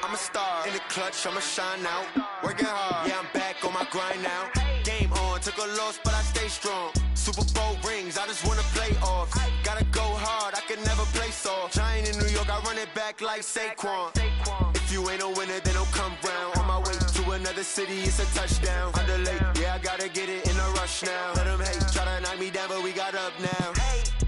I'm a star. In the clutch, I'ma shine out. Working hard, yeah, I'm back on my grind now. Game on, took a loss, but I stay strong. Super Bowl rings, I just wanna play off. Gotta go hard, I can never play soft. Giant in New York, I run it back like Saquon. If you ain't a winner, then don't come round. On my way to another city, it's a touchdown. Underlay, yeah, I gotta get it in a rush now. Let them hate, try to knock me down, but we got up now.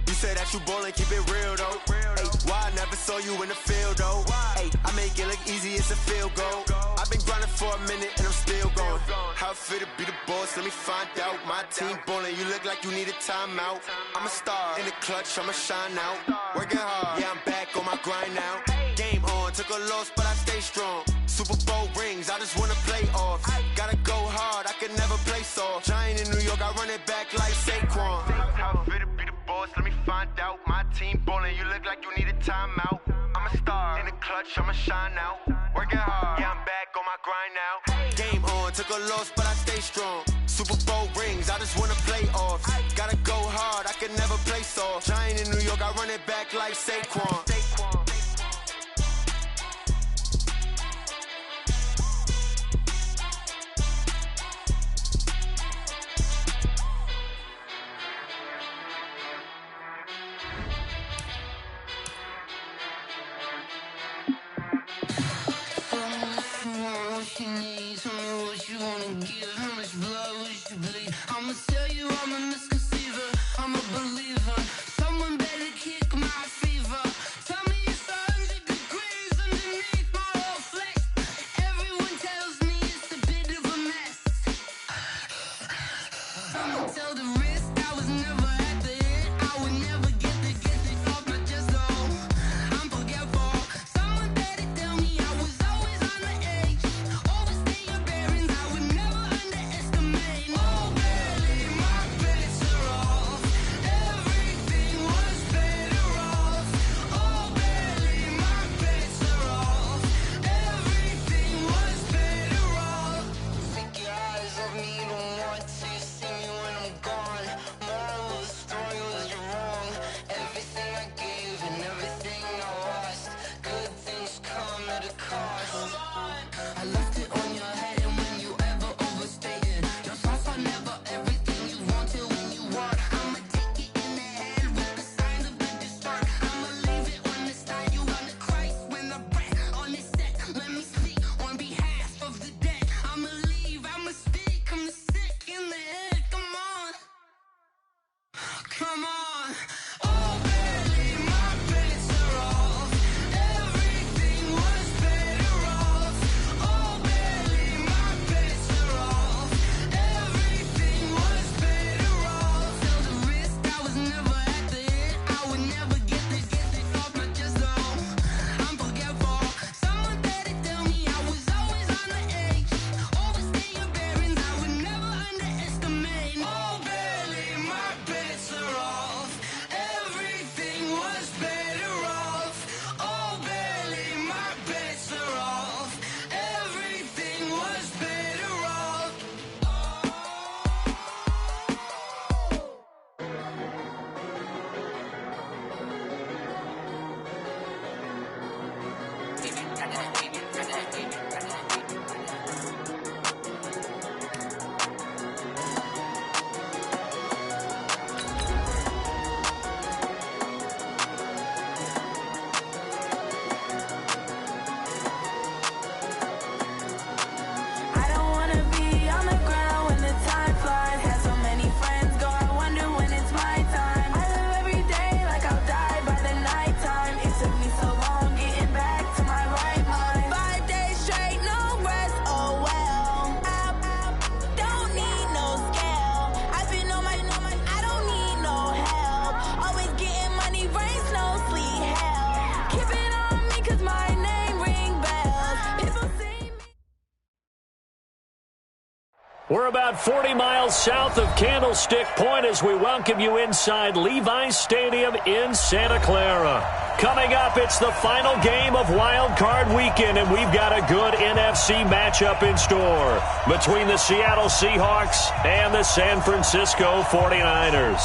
You say that you ballin', keep it real though. Hey, why I never saw you in the field though? Hey, I make it look easy, it's a field goal. I've been grinding for a minute and I'm still going. How it feel to be the boss, let me find out. My team ballin', you look like you need a timeout. I'm a star, in the clutch, I'ma shine out. Working hard, yeah, I'm back on my grind now. Game on, took a loss, but I stay strong. Super Bowl rings, I just wanna play off. Gotta go hard, I can never play soft. Giant in New York, I run it back like Saquon. How it feel to be the boss, let me find out. My team ballin', you look like you need a timeout. I'm a star, in the clutch, I'ma shine out. Working hard, yeah, I'm back on my grind now. Game on, took a loss, but I stay strong. Super Bowl rings, I just wanna play off. Gotta go hard, I can never play soft. Giant in New York, I run it back like Saquon. I'ma tell you I'm a misconceiver, I'm a believer. Someone better kick my fever. Tell me it's 100 degrees underneath my whole flesh. Everyone tells me it's a bit of a mess. I'ma tell the risk I was never at the hit. I would never get it off my chest though. I'm forgetful. Someone better tell me I was always on the edge. Overstay your bearings, I would never underestimate. Oh, barely, my bets are off. Everything was better off. Oh, barely, my bets are off. Everything was better off. Take your eyes off me, don't want to see me when I'm gone. Moral of the story was you're wrong. Everything I gave and everything I lost. Good things come at a cost. I left it on your head, and when you ever overstated, your thoughts are never everything you wanted when you want. I'ma take it in the head with the signs of the distort. I'ma leave it on the side. You on the Christ when the breath on this set. Let me speak on behalf of the dead. I'ma leave, I'ma speak. I'm sick in the head. Come on, come on. Oh, barely, my bets are off. Everything was better off. Oh, barely, my bets are off. Everything was better off. Tell the risk I was never at the hit. I would never get it off my chest though. I'm forgetful. Someone better tell me I was always on the edge. Overstay your bearings, I would never underestimate. Oh, barely, my bets are off. Everything was better off. Oh, barely, my bets are off. Everything was better off. I don't wanna be on the ground when the time flies. Had so many friends go, I wonder when it's my time. I live every day like I'll die by the nighttime. It took me so long getting back to my right mind. 5 days straight, no rest, oh well. I don't need no scale. I've been on my, I don't need no help. Always getting money, rains, no sleet, hell. Keep it on me 'cause my name ring bells. People see me. We're about 40 miles south of Candlestick Point as we welcome you inside Levi's Stadium in Santa Clara. Coming up, it's the final game of Wild Card Weekend, and we've got a good NFC matchup in store between the Seattle Seahawks and the San Francisco 49ers.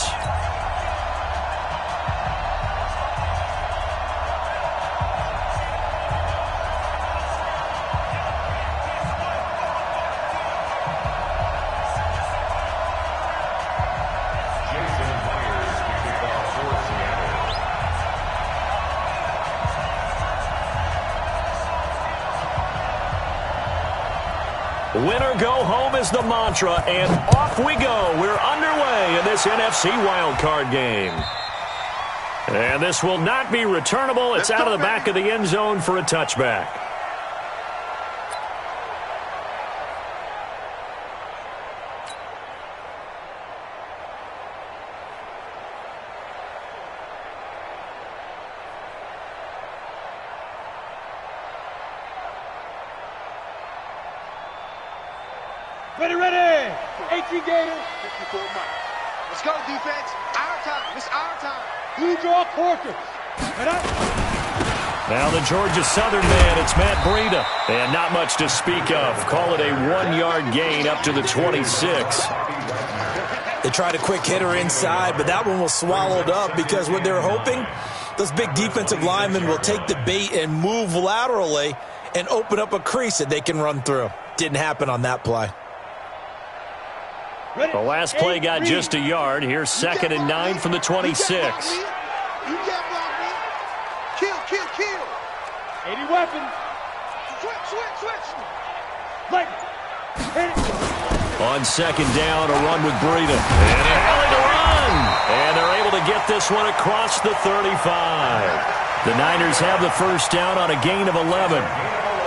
Win or go home is the mantra, and off we go. We're underway in this NFC wildcard game. And this will not be returnable. It's out of the back of the end zone for a touchback. Ready. 18 Gators. 54 miles. Let's go, defense. Our time. It's our time. Blue draw quarter. Now the Georgia Southern man, it's Matt Breida. And not much to speak of. Call it a 1-yard gain up to the 26. They tried a quick hitter inside, but that one was swallowed up because what they're hoping, those big defensive linemen will take the bait and move laterally and open up a crease that they can run through. Didn't happen on that play. The last play got just a yard. Here's 2nd and 9 from the 26. You can't block me. Kill. 80 weapons. Switch. On 2nd down, a run with Breida. And a rally to run. And they're able to get this one across the 35. The Niners have the first down on a gain of 11.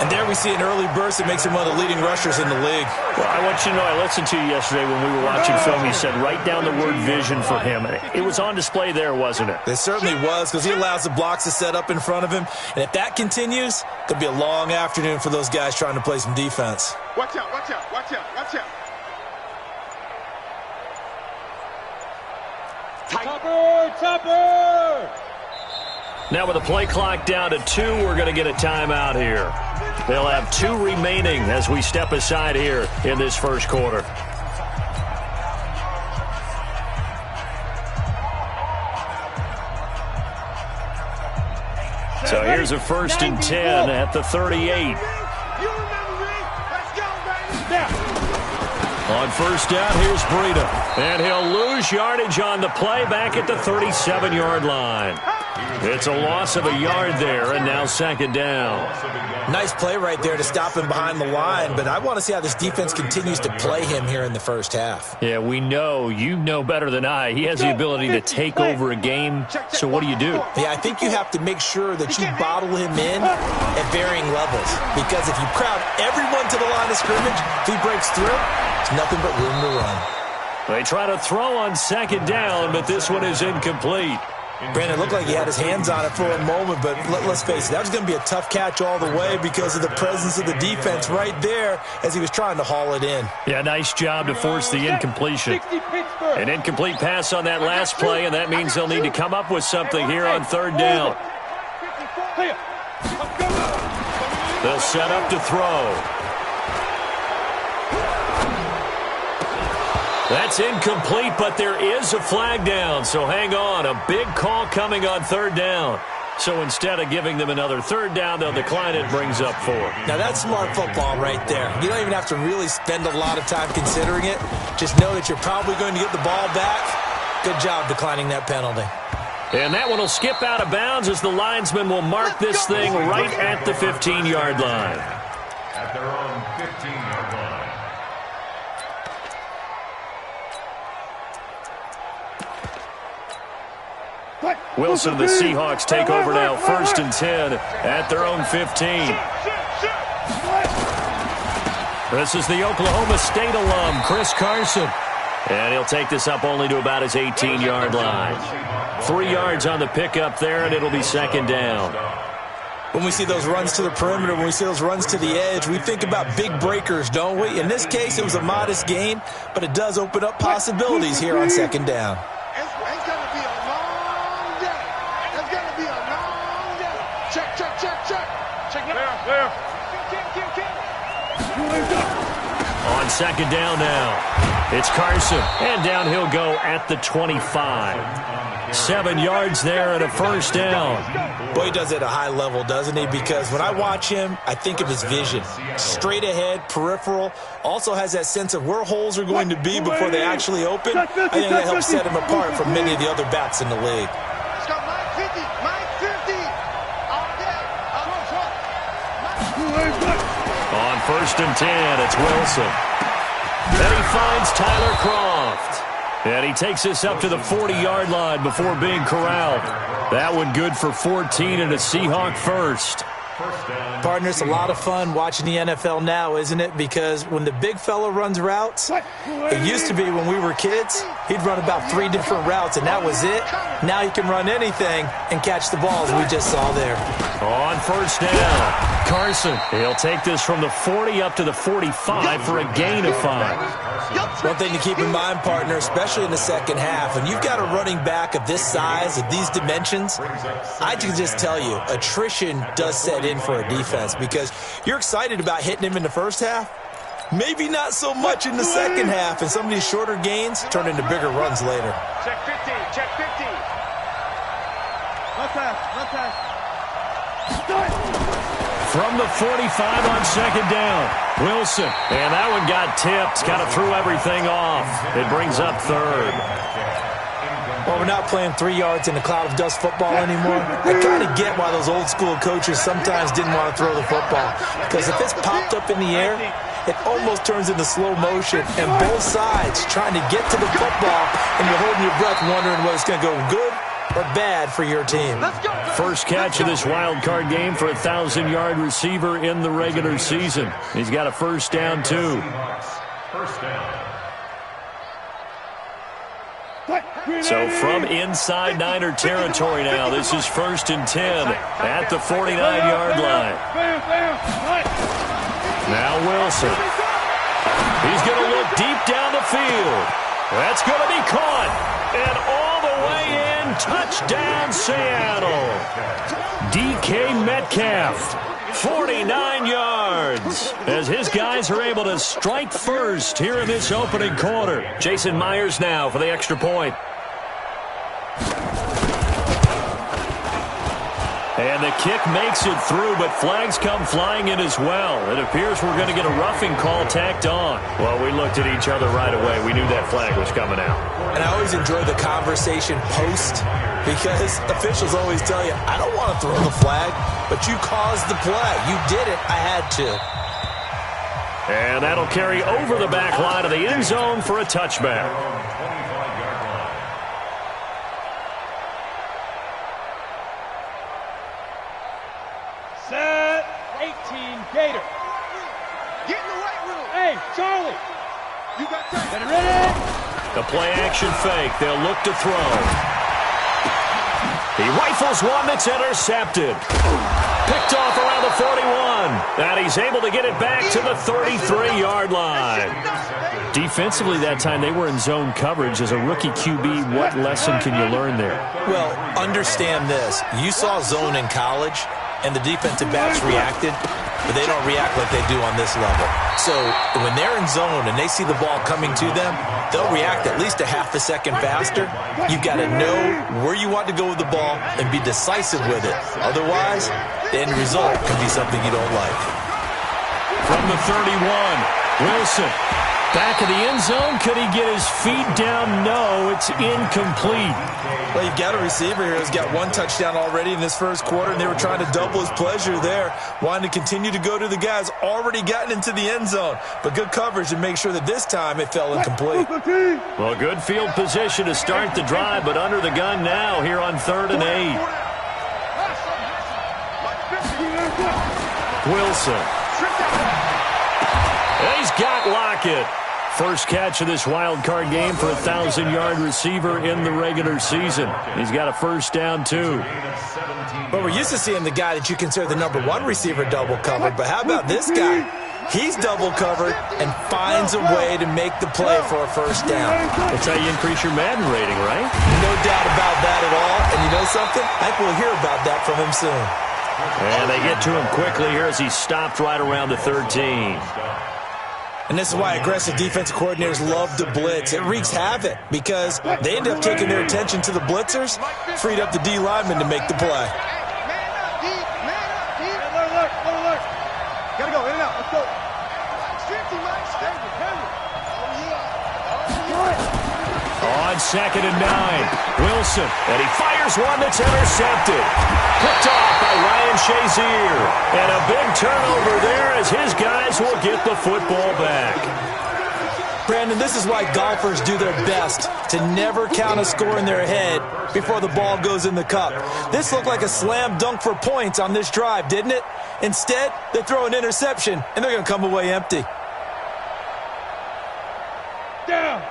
And there we see an early burst that makes him one of the leading rushers in the league. Well, I want you to know, I listened to you yesterday when we were watching film. You said write down the word vision for him. It was on display there, wasn't it? It certainly was, because he allows the blocks to set up in front of him. And if that continues, it could be a long afternoon for those guys trying to play some defense. Watch out. Topper! Now with the play clock down to 2, we're going to get a timeout here. They'll have 2 remaining as we step aside here in this first quarter. So here's a 1st and 10 at the 38. You remember me? Let's go, baby. On 1st down, here's Breida. And he'll lose yardage on the play back at the 37-yard line. It's a loss of a yard there, and now 2nd down. Nice play right there to stop him behind the line, but I want to see how this defense continues to play him here in the first half. Yeah, we know. You know better than I. He has the ability to take over a game, so what do you do? Yeah, I think you have to make sure that you bottle him in at varying levels, because if you crowd everyone to the line of scrimmage, if he breaks through, it's nothing but room to run. They try to throw on 2nd down, but this one is incomplete. Brandon, it looked like he had his hands on it for a moment, but let's face it, that was going to be a tough catch all the way because of the presence of the defense right there as he was trying to haul it in. Yeah, nice job to force the incompletion. An incomplete pass on that last play, and that means they'll need to come up with something here on 3rd down. They'll set up to throw. That's incomplete, but there is a flag down, so hang on. A big call coming on 3rd down. So instead of giving them another 3rd down, they'll decline it, brings up 4. Now that's smart football right there. You don't even have to really spend a lot of time considering it. Just know that you're probably going to get the ball back. Good job declining that penalty. And that one will skip out of bounds as the linesman will mark this thing right at the 15-yard line. At their own 15-yard line. Wilson, the Seahawks take over now, 1st and 10 at their own 15. This is the Oklahoma State alum, Chris Carson. And he'll take this up only to about his 18-yard line. 3 yards on the pickup there, and it'll be 2nd down. When we see those runs to the perimeter, when we see those runs to the edge, we think about big breakers, don't we? In this case, it was a modest gain, but it does open up possibilities here on 2nd down. It's going to be a long day. It's going to be a long day. Check. Check Where? On 2nd down now, it's Carson, and down he'll go at the 25. 7 yards there and a 1st down. Boy, he does it at a high level, doesn't he? Because when I watch him, I think of his vision. Straight ahead, peripheral. Also has that sense of where holes are going to be before they actually open. I think that helps set him apart from many of the other backs in the league. Let's go, Mike 50. Mike 50. All day. On 1st and 10, it's Wilson. Then he finds Tyler Croft. And he takes this up to the 40-yard line before being corralled. That one good for 14 and a Seahawk first. Partner, it's a lot of fun watching the NFL now, isn't it? Because when the big fella runs routes, it used to be when we were kids, he'd run about 3 different routes, and that was it. Now he can run anything and catch the balls we just saw there. On 1st down, Carson. He'll take this from the 40 up to the 45 for a gain of 5. One thing to keep in mind, partner, especially in the second half, when you've got a running back of this size, of these dimensions, I can just tell you, attrition does set in for a defense because you're excited about hitting him in the first half. Maybe not so much in the second half, and some of these shorter gains turn into bigger runs later. Check 50, check 50. Run pass. From the 45 on 2nd down, Wilson. And that one got tipped, kind of threw everything off. It brings up 3rd. Well, we're not playing 3 yards in a cloud of dust football anymore. I kind of get why those old school coaches sometimes didn't want to throw the football. Because if it's popped up in the air, it almost turns into slow motion. And both sides trying to get to the football, and you're holding your breath wondering whether it's going to go good or bad for your team. First catch of this wild card game for a 1,000-yard receiver in the regular season. He's got a 1st down, too. So from inside Niner territory now, this is 1st and 10 at the 49-yard line. Now Wilson. He's going to look deep down the field. That's going to be caught. And all the way in, touchdown Seattle. DK Metcalf, 49 yards, as his guys are able to strike first here in this opening quarter. Jason Myers now for the extra point. And the kick makes it through, but flags come flying in as well. It appears we're going to get a roughing call tacked on. Well, we looked at each other right away. We knew that flag was coming out. And I always enjoy the conversation post because officials always tell you, I don't want to throw the flag, but you caused the play. You did it. I had to. And that'll carry over the back line of the end zone for a touchback. Set 18 Gator. Get in the right room. Hey, Charlie. You got time. Get it ready. The play-action fake. They'll look to throw. He rifles one that's intercepted. Picked off around the 41. And he's able to get it back to the 33-yard line. Defensively that time, they were in zone coverage. As a rookie QB, what lesson can you learn there? Well, understand this. You saw zone in college, and the defensive backs reacted, but they don't react like they do on this level. So when they're in zone and they see the ball coming to them, they'll react at least a half a second faster. You've got to know where you want to go with the ball and be decisive with it. Otherwise, the end result can be something you don't like. From the 31, Wilson. Back of the end zone. Could he get his feet down? No, it's incomplete. Well, you've got a receiver here who's got 1 touchdown already in this first quarter, and they were trying to double his pleasure there, wanting to continue to go to the guys already gotten into the end zone. But good coverage to make sure that this time it fell incomplete. Well, good field position to start the drive, but under the gun now here on 3rd and 8. Wilson. And he's got Lockett. First catch of this wild card game for a 1,000-yard receiver in the regular season. He's got a 1st down, too. But we're used to seeing the guy that you consider the number 1 receiver double covered. But how about this guy? He's double covered and finds a way to make the play for a 1st down. That's how you increase your Madden rating, right? No doubt about that at all. And you know something? I think we'll hear about that from him soon. And they get to him quickly here as he's stopped right around the 13. And this is why aggressive defensive coordinators love to blitz. It wreaks havoc because they end up taking their attention to the blitzers, freed up the D lineman to make the play. Man up, D. Man up, D. Alert. Gotta go, in and out. Let's go. Strengthy, Mike. Strengthy. On 2nd and 9, Wilson, and he fires one that's intercepted. Picked off by Ryan Shazier. And a big turnover there as his guys will get the football back. Brandon, this is why golfers do their best to never count a score in their head before the ball goes in the cup. This looked like a slam dunk for points on this drive, didn't it? Instead, they throw an interception, and they're going to come away empty.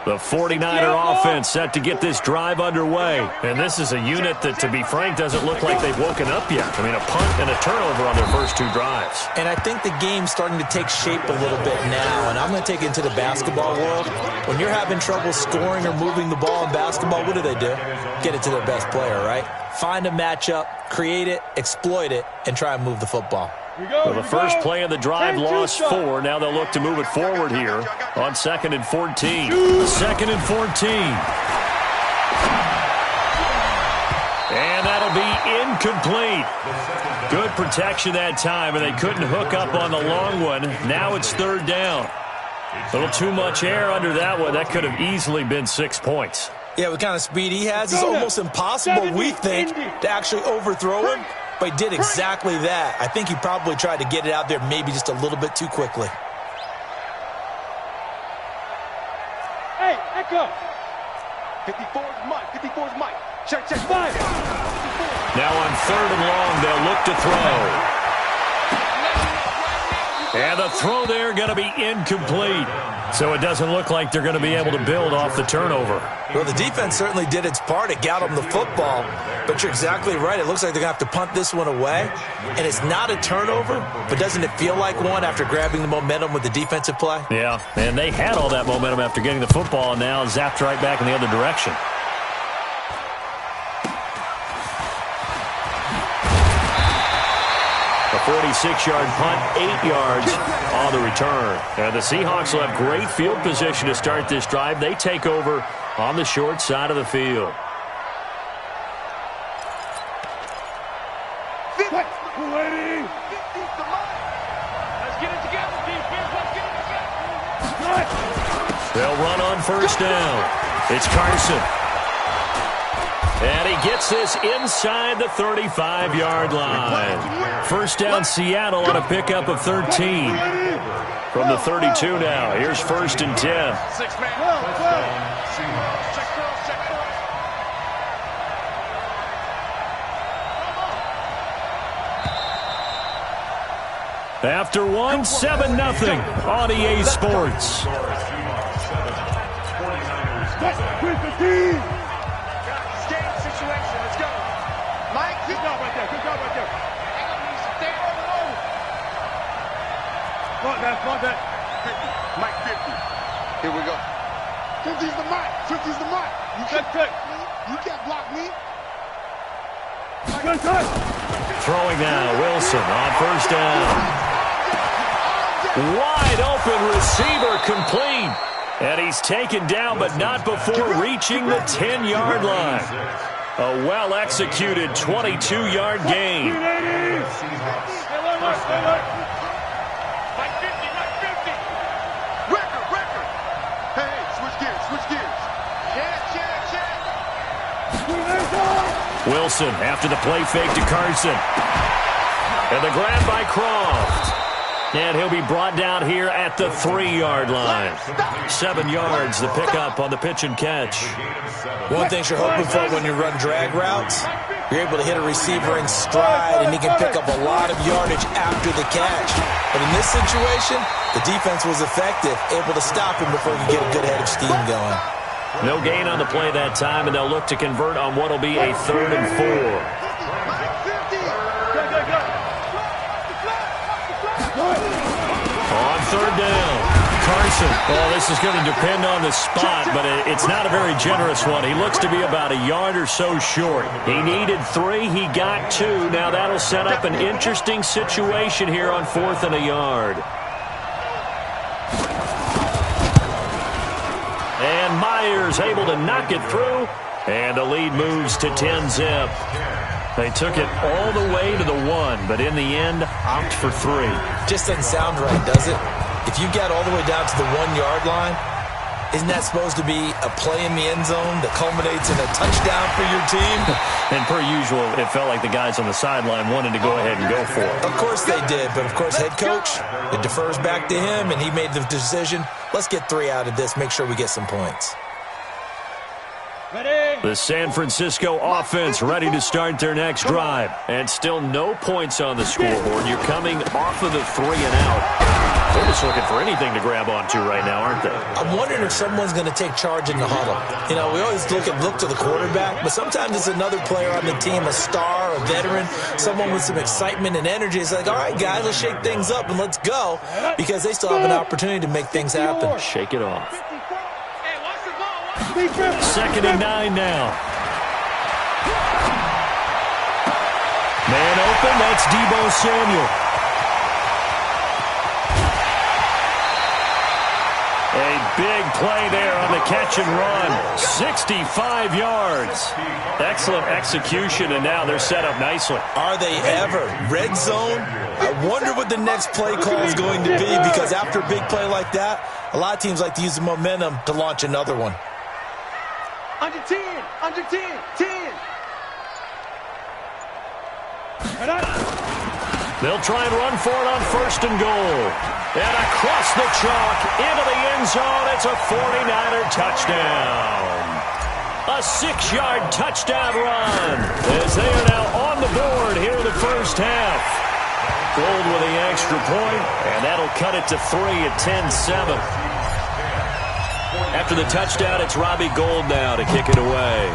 The 49er offense set to get this drive underway. And this is a unit that, to be frank, doesn't look like they've woken up yet. I mean, a punt and a turnover on their first 2 drives. And I think the game's starting to take shape a little bit now. And I'm going to take it into the basketball world. When you're having trouble scoring or moving the ball in basketball, what do? Get it to their best player, right? Find a matchup, create it, exploit it, and try and move the football. Well, the first play of the drive lost 4. Now they'll look to move it forward here on 2nd and 14. 2nd and 14. And that'll be incomplete. Good protection that time, and they couldn't hook up on the long one. Now it's 3rd down. A little too much air under that one. That could have easily been 6 points. Yeah, what kind of speed he has is almost impossible, we think, to actually overthrow him. But he did exactly that. I think he probably tried to get it out there maybe just a little bit too quickly. Hey, Echo. 54 is Mike. 54 is Mike. Check, 5. Now on 3rd and long, they'll look to throw. And the throw there going to be incomplete. So it doesn't look like they're going to be able to build off the turnover. Well, the defense certainly did its part. It got them the football. But you're exactly right. It looks like they're going to have to punt this one away. And it's not a turnover, but doesn't it feel like one after grabbing the momentum with the defensive play? Yeah, and they had all that momentum after getting the football, and now zapped right back in the other direction. A 46-yard punt, 8 yards on the return. And the Seahawks will have great field position to start this drive. They take over on the short side of the field. They'll run on 1st down. It's Carson. And he gets this inside the 35-yard line. 1st down Seattle on a pickup of 13. From the 32 now. Here's 1st and 10. After one, 7-0 on EA Sports. Mike 50. Here we go. 50's the Mike. 50's the Mike. You can't block me. Throwing now, Wilson on 1st down. Wide open receiver complete. And he's taken down, but not before reaching the 10-yard line. A well-executed 22-yard gain. Wilson after the play fake to Carson. And the grab by Croft. And he'll be brought down here at the 3-yard line. 7 yards, the pickup on the pitch and catch. One thing you're hoping for when you run drag routes, you're able to hit a receiver in stride, and he can pick up a lot of yardage after the catch. But in this situation, the defense was effective, able to stop him before he could get a good head of steam going. No gain on the play that time, and they'll look to convert on what will be a 3rd and 4. On 3rd down, Carson. Well, this is going to depend on the spot, but it's not a very generous one. He looks to be about a yard or so short. He needed 3. He got 2. Now that'll set up an interesting situation here on 4th and a yard. And Myers able to knock it through, and the lead moves to 10-zip. They took it all the way to the 1, but in the end, opt for 3. Just doesn't sound right, does it? If you get all the way down to the 1-yard line, Isn't that supposed to be a play in the end zone that culminates in a touchdown for your team? And per usual, it felt like the guys on the sideline wanted to go ahead and go for it. Of course they did, but of course head coach, it defers back to him, and he made the decision. Let's get 3 out of this, make sure we get some points. The San Francisco offense ready to start their next drive. And still no points on the scoreboard. You're coming off of the 3 and out. They're just looking for anything to grab onto right now, aren't they? I'm wondering if someone's going to take charge in the huddle. You know, we always look to the quarterback, but sometimes it's another player on the team, a star, a veteran, someone with some excitement and energy. It's like, all right, guys, let's shake things up and let's go, because they still have an opportunity to make things happen. Shake it off. 2nd and 9 now. Man open, that's Deebo Samuel. A big play there on the catch and run. 65 yards. Excellent execution, and now they're set up nicely. Are they ever? Red zone? I wonder what the next play call is going to be, because after a big play like that, a lot of teams like to use the momentum to launch another one. Under 10, under 10, 10. They'll try and run for it on 1st and goal. And across the chalk, into the end zone, it's a 49er touchdown. A 6-yard touchdown run, as they are now on the board here in the first half. Gold with the extra point, and that'll cut it to 3 at 10-7. After the touchdown, it's Robbie Gould now to kick it away.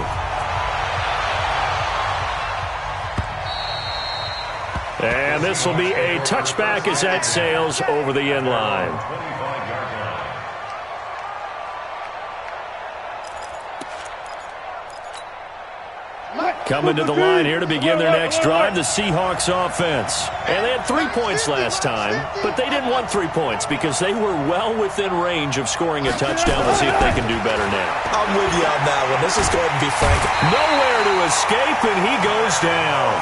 And this will be a touchback as that sails over the end line. Coming to the line here to begin their next drive, the Seahawks offense. And they had 3 points last time, but they didn't want 3 points because they were well within range of scoring a touchdown. Let's see if they can do better now. I'm with you on that one. Let's just go ahead and be frank. Nowhere to escape, and he goes down.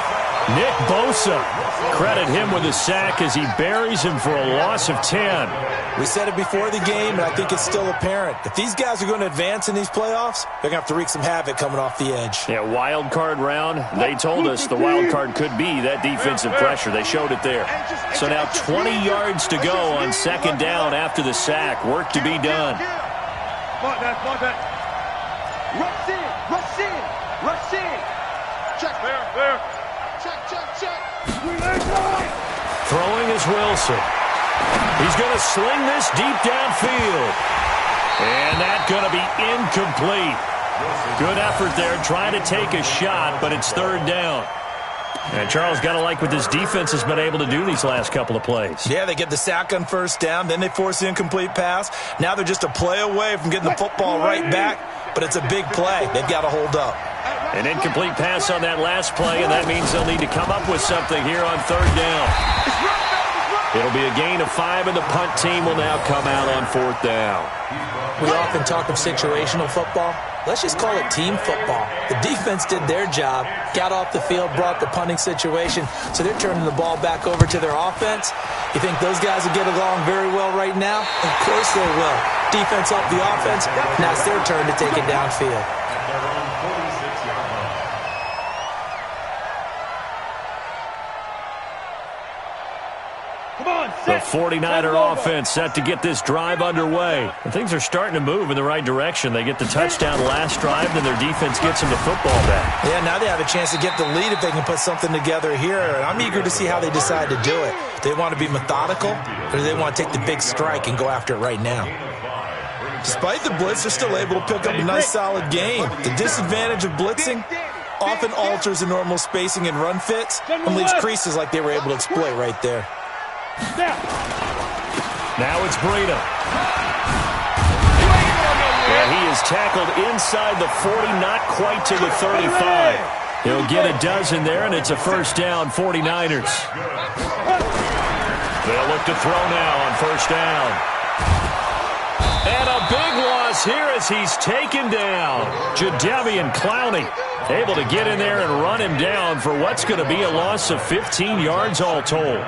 Nick Bosa, credit him with a sack as he buries him for a loss of 10. We said it before the game, and I think it's still apparent. If these guys are going to advance in these playoffs, they're going to have to wreak some havoc coming off the edge. Yeah, wild card round. They told us the wild card could be that defensive pressure. They showed it there. So now 20 yards to go on 2nd down after the sack. Work to be done. Rush in, rush in, rush in. Check, there. Check. Throwing is Wilson. He's going to sling this deep downfield. And that's going to be incomplete. Good effort there, trying to take a shot, but it's 3rd down. And Charles, got to like what this defense has been able to do these last couple of plays. Yeah, they get the sack on 1st down, then they force the incomplete pass. Now they're just a play away from getting the football right back, but it's a big play. They've got to hold up. An incomplete pass on that last play, and that means they'll need to come up with something here on 3rd down. It'll be a gain of 5, and the punt team will now come out on 4th down. We often talk of situational football. Let's just call it team football. The defense did their job, got off the field, brought the punting situation, so they're turning the ball back over to their offense. You think those guys will get along very well right now? Of course they will. Defense helped the offense. Now it's their turn to take it downfield. The 49er offense set to get this drive underway. And things are starting to move in the right direction. They get the touchdown last drive, then their defense gets them the football back. Yeah, now they have a chance to get the lead if they can put something together here. And I'm eager to see how they decide to do it. Do they want to be methodical, or do they want to take the big strike and go after it right now? Despite the blitz, they're still able to pick up a nice, solid game. The disadvantage of blitzing often alters the normal spacing and run fits and leaves creases like they were able to exploit right there. Now it's Breida. And he is tackled inside the 40, not quite to the 35. He'll get a dozen there, and it's a 1st down, 49ers. They'll look to throw now on 1st down. And a big loss here as he's taken down. Jadeveon Clowney able to get in there and run him down for what's going to be a loss of 15 yards all told.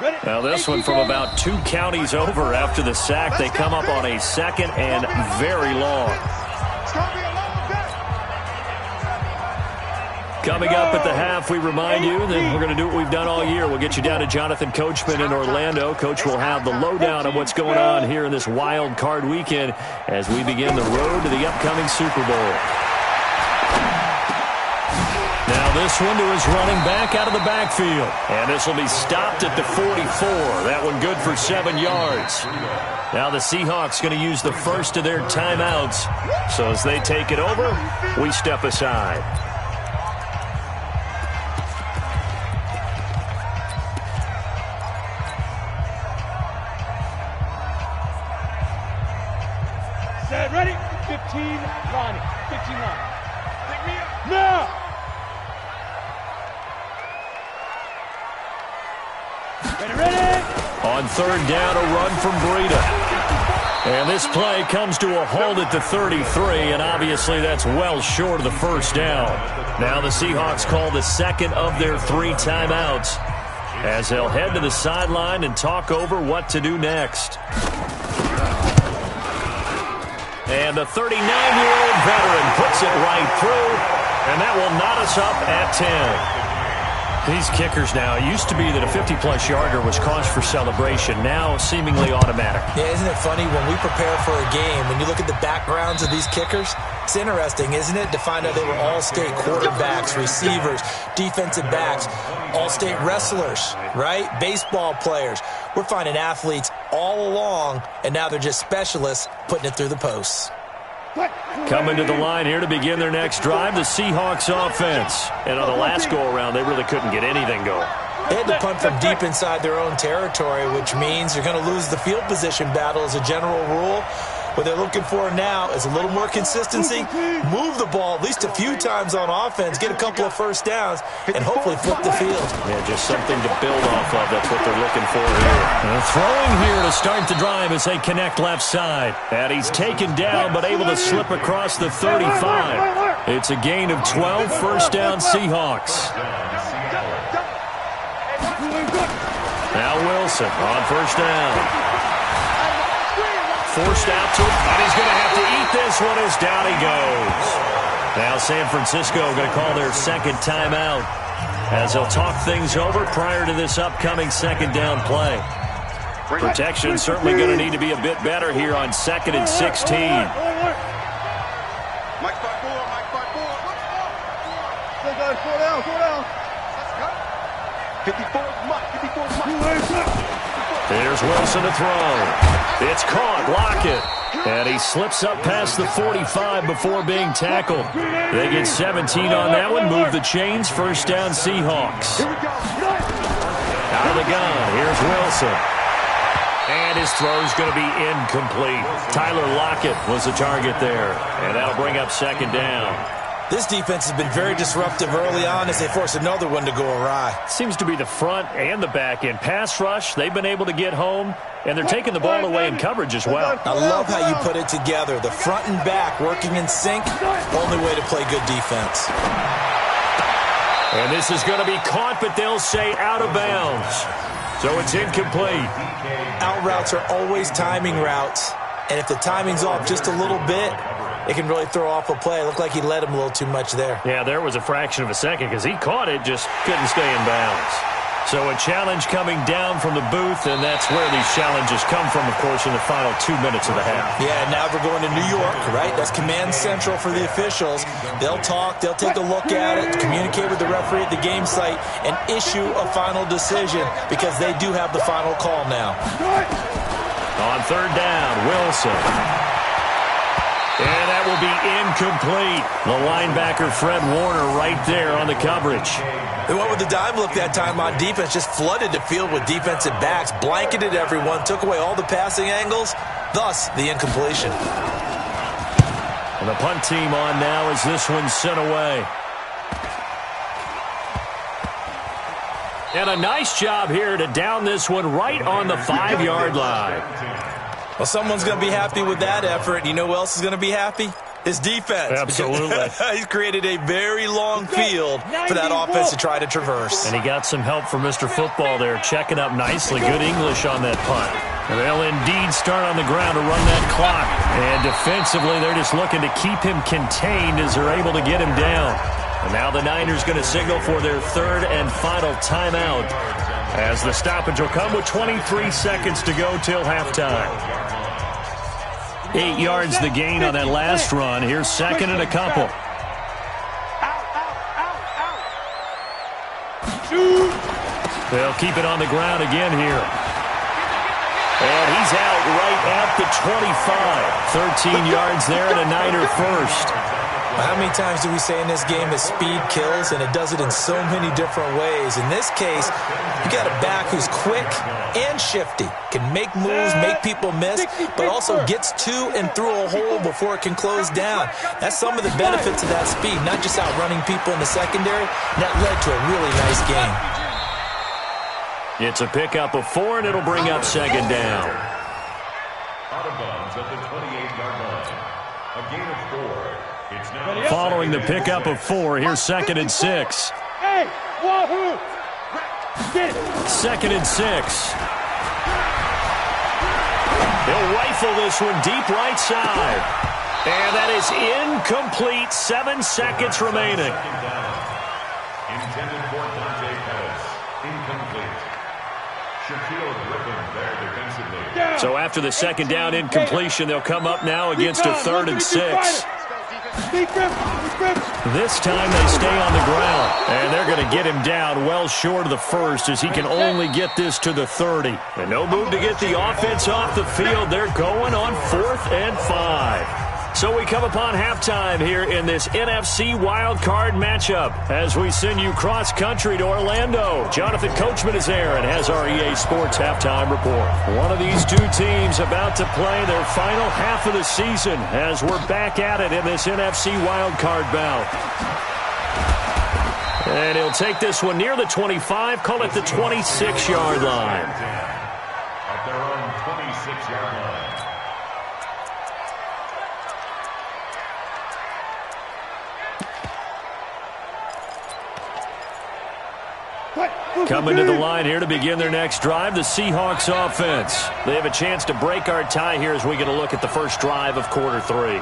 Now this one from about 2 counties over after the sack. They come up on a 2nd and very long. Coming up at the half, we remind you that we're going to do what we've done all year. We'll get you down to Jonathan Coachman in Orlando. Coach will have the lowdown of what's going on here in this wild card weekend as we begin the road to the upcoming Super Bowl. Now this one to his running back out of the backfield. And this will be stopped at the 44. That one good for 7 yards. Now the Seahawks going to use the first of their timeouts. So as they take it over, we step aside. Set, ready? 15 line. 15 line. Pick me up. Now! Ready? On 3rd down, a run from Breida. And this play comes to a halt at the 33, and obviously that's well short of the 1st down. Now the Seahawks call the 2nd of their 3 timeouts as they'll head to the sideline and talk over what to do next. And the 39-year-old veteran puts it right through, and that will knot us up at 10. These kickers now, it used to be that a 50-plus yarder was cause for celebration, now seemingly automatic. Yeah, isn't it funny when we prepare for a game, when you look at the backgrounds of these kickers, it's interesting, isn't it, to find out they were all-state quarterbacks, receivers, defensive backs, all-state wrestlers, right? Baseball players. We're finding athletes all along, and now they're just specialists putting it through the posts. Coming to the line here to begin their next drive, the Seahawks offense. And on the last go-around, they really couldn't get anything going. They had to punt from deep inside their own territory, which means you're going to lose the field position battle as a general rule. What they're looking for now is a little more consistency, move the ball at least a few times on offense, get a couple of 1st downs, and hopefully flip the field. Yeah, just something to build off of. That's what they're looking for here. And throwing here to start the drive as they connect left side. And he's taken down but able to slip across the 35. It's a gain of 12, 1st down Seahawks. Now Wilson on 1st down. Forced out to him, and he's going to have to eat this one as down he goes. Now San Francisco going to call their 2nd timeout as they'll talk things over prior to this upcoming 2nd down play. Protection certainly going to need to be a bit better here on 2nd and 16. Here's Wilson to throw. It's caught. Lockett. And he slips up past the 45 before being tackled. They get 17 on that one. Move the chains. 1st down Seahawks. Out of the gun. Here's Wilson. And his throw's going to be incomplete. Tyler Lockett was the target there. And that'll bring up 2nd down. This defense has been very disruptive early on as they force another one to go awry. Seems to be the front and the back end. Pass rush, they've been able to get home, and they're taking the ball away in coverage as well. I love how you put it together. The front and back working in sync, only way to play good defense. And this is going to be caught, but they'll say out of bounds. So it's incomplete. Out routes are always timing routes, and if the timing's off just a little bit, it can really throw off a play. It looked like he led him a little too much there. Yeah, there was a fraction of a second because he caught it, just couldn't stay in bounds. So a challenge coming down from the booth, and that's where these challenges come from, of course, in the final 2 minutes of the half. Yeah, now they're going to New York, right? That's command central for the officials. They'll talk, they'll take a look at it, communicate with the referee at the game site, and issue a final decision because they do have the final call now. On 3rd down, Wilson. And that will be incomplete. The linebacker, Fred Warner, right there on the coverage. They went with the dime look that time on defense, just flooded the field with defensive backs, blanketed everyone, took away all the passing angles, thus the incompletion. And the punt team on now as this one's sent away. And a nice job here to down this one right on the 5-yard line. Well, someone's going to be happy with that effort. You know who else is going to be happy? His defense. Absolutely. He's created a very long field for that offense to try to traverse. And he got some help from Mr. Football there, checking up nicely. Good English on that punt. And they'll indeed start on the ground to run that clock. And defensively, they're just looking to keep him contained as they're able to get him down. And now the Niners going to signal for their third and final timeout, as the stoppage will come with 23 seconds to go till halftime. 8 yards the gain on that last run. Here's second and a couple. They'll keep it on the ground again here. And he's out right at the 25. 13 yards there and a Niner first. How many times do we say in this game that speed kills, and it does it in so many different ways? In this case, you got a back who's quick and shifty, can make moves, make people miss, but also gets to and through a hole before it can close down. That's some of the benefits of that speed, not just outrunning people in the secondary. That led to a really nice game. It's a pickup of 4, and it'll bring up second down. Out of bounds at the 28-yard line. A gain of 4. It's now Following the pickup of 4, here's second and 6. Hey, wahoo! Get it. Second and 6. He'll rifle this one deep right side. And that is incomplete. 7 seconds remaining. intended for Dante Pettis. Incomplete. Shaquille Griffin there defensively. So after the second down incompletion, they'll come up now against a third and 6. This time they stay on the ground, and they're going to get him down well short of the first, as he can only get this to the 30. And no move to get the offense off the field. They're going on 4th and 5. So we come upon halftime here in this NFC wildcard matchup as we send you cross-country to Orlando. Jonathan Coachman is there and has our EA Sports halftime report. One of these two teams about to play their final half of the season as we're back at it in this NFC wildcard bout. And he'll take this one near the 25, call it the 26-yard line. At their own 26-yard line. Coming to the line here to begin their next drive, the Seahawks offense. They have a chance to break our tie here as we get a look at the first drive of quarter 3.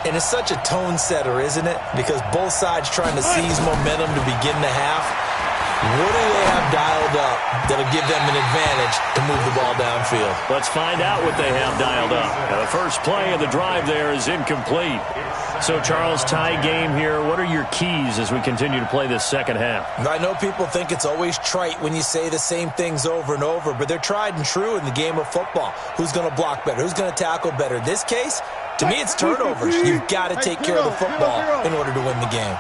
And it's such a tone setter, isn't it? Because both sides trying to seize momentum to begin the half. What do they have dialed up that'll give them an advantage to move the ball downfield? Let's find out what they have dialed up. Now, the first play of the drive there is incomplete. So, Charles, tie game here. What are your keys as we continue to play this second half? I know people think it's always trite when you say the same things over and over, but they're tried and true in the game of football. Who's going to block better? Who's going to tackle better? In this case, to me, it's turnovers. You've got to take care of the football in order to win the game.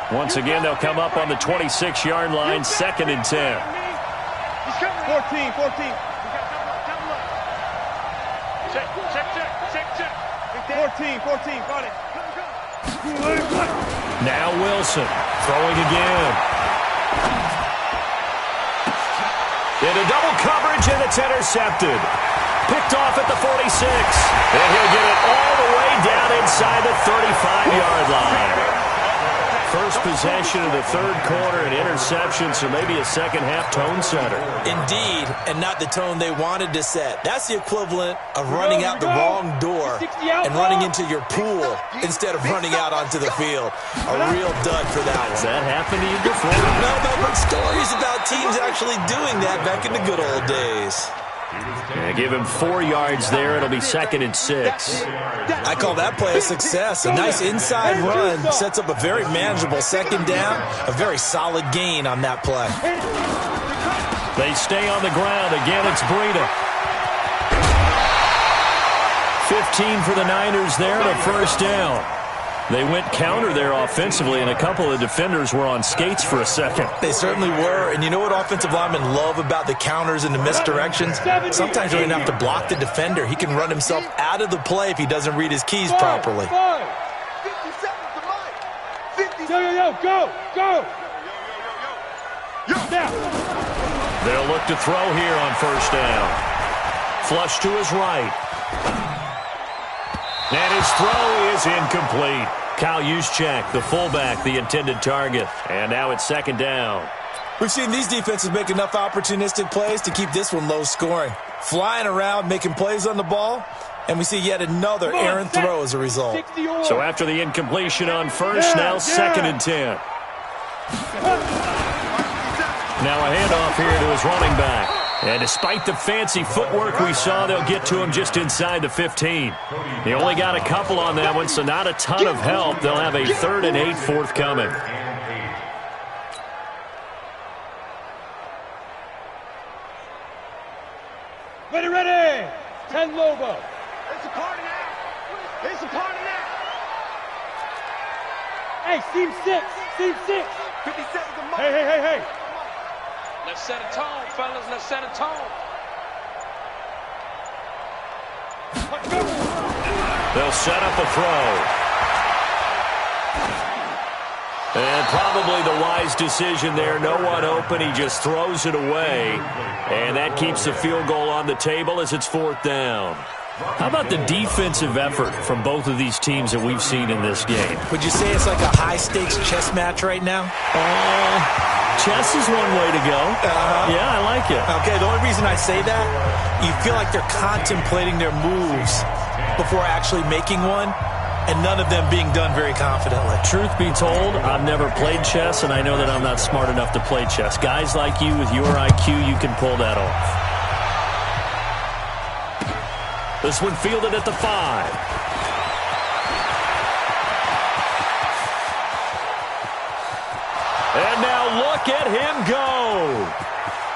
Once again, they'll come up on the 26-yard line, 2nd and 10. 14. 14. Check. 14. Got it. Now Wilson throwing again. Into double coverage, and it's intercepted. Picked off at the 46. And he'll get it all the way down inside the 35-yard line. First possession of the third quarter, an interception, so maybe a second-half tone setter. Indeed, and not the tone they wanted to set. That's the equivalent of running out the wrong door and running into your pool instead of running out onto the field. A real dud for that one. Has that happened to you before? No, but I've heard stories about teams actually doing that back in the good old days. Yeah, give him 4 yards there. It'll be 2nd and 6. I call that play a success. A nice inside run sets up a very manageable second down. A very solid gain on that play. They stay on the ground. Again, it's Breida. 15 for the Niners there and a first down. They went counter there offensively, and a couple of defenders were on skates for a second. They certainly were, and you know what offensive linemen love about the counters and the misdirections? Sometimes you don't even have to block the defender. He can run himself out of the play if he doesn't read his keys properly. 50 seconds to Mike. 50 seconds. Go. Now. They'll look to throw here on first down. Flush to his right. And his throw is incomplete. Kyle Juszczyk, the fullback, the intended target. And now it's second down. We've seen these defenses make enough opportunistic plays to keep this one low scoring. Flying around, making plays on the ball, and we see yet another errant throw as a result. So after the incompletion on first, now second and 10. Now a handoff here to his running back. And despite the fancy footwork we saw, they'll get to him just inside the 15. They only got a couple on that one, so not a ton of help. They'll have a 3rd and 8 forthcoming. Ready. 10 Lobo. It's a party now. It's a party now. Hey, seam 6. 50 seconds of money. Hey. Let's set a tone, fellas. Let's set a tone. They'll set up a throw. And probably the wise decision there. No one open. He just throws it away. And that keeps the field goal on the table as it's 4th down. How about the defensive effort from both of these teams that we've seen in this game? Would you say it's like a high-stakes chess match right now? Chess is one way to go. Yeah, I like it. Okay, the only reason I say that, you feel like they're contemplating their moves before actually making one, and none of them being done very confidently. Truth be told, I've never played chess, and I know that I'm not smart enough to play chess. Guys like you with your IQ, you can pull that off. This one fielded at the 5. And now look at him go.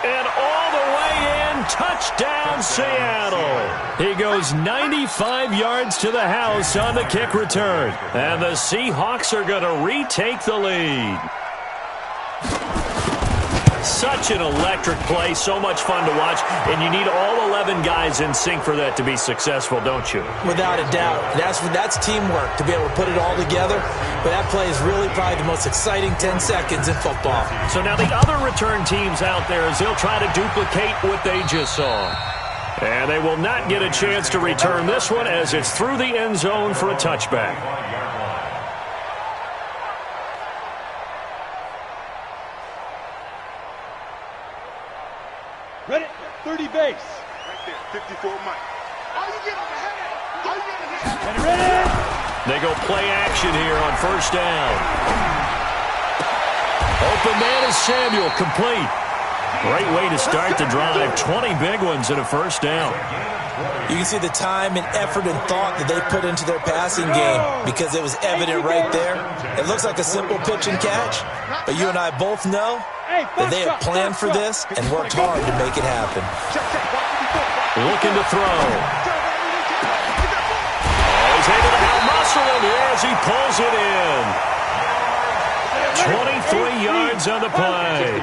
And all the way in, touchdown Seattle. He goes 95 yards to the house on the kick return. And the Seahawks are going to retake the lead. Such an electric play, so much fun to watch, and you need all 11 guys in sync for that to be successful, don't you? Without a doubt. That's teamwork, to be able to put it all together. But that play is really probably the most exciting 10 seconds in football. So now the other return teams out there, as they'll try to duplicate what they just saw. And they will not get a chance to return this one as it's through the end zone for a touchback. Ready? 30 base. Right there, 54 Mike. All you get is a head. All you get is a head. Ready? They go play action here on first down. Open man is Samuel, complete. Great way to start the drive. 20 big ones and a first down. You can see the time and effort and thought that they put into their passing game because it was evident right there. It looks like a simple pitch and catch, but you and I both know that they have planned for this and worked hard to make it happen. Looking to throw. Oh, he's able to out-muscle him here as he pulls it in. 23 yards on the play.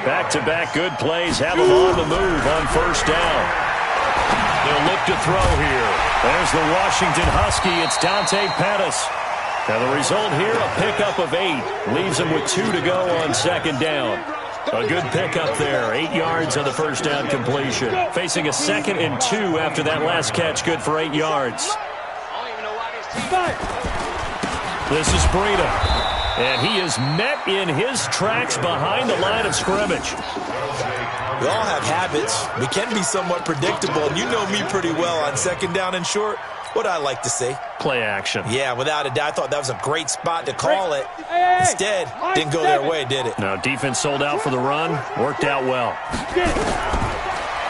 Back-to-back good plays have them on the move on first down. They'll look to throw here. There's the Washington Husky. It's Dante Pettis. Now the result here, a pickup of 8. Leaves them with 2 to go on second down. A good pickup there. 8 yards on the first down completion. Facing a 2nd and 2 after that last catch, good for 8 yards. This is Breida. And he is met in his tracks behind the line of scrimmage. We all have habits. We can be somewhat predictable, and you know me pretty well on second down and short. What I like to say? Play action. Yeah, without a doubt. I thought that was a great spot to call it. Instead, didn't go their way, did it? No, defense sold out for the run. Worked out well.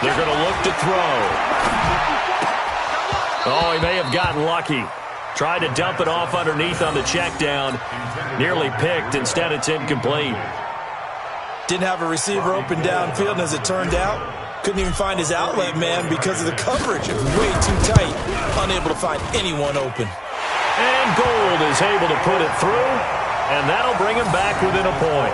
They're going to look to throw. Oh, he may have gotten lucky. Tried to dump it off underneath on the check down. Nearly picked. Instead, it's incomplete. Didn't have a receiver open downfield, and as it turned out, couldn't even find his outlet man because of the coverage. It was way too tight. Unable to find anyone open. And Gold is able to put it through, and that'll bring him back within a point.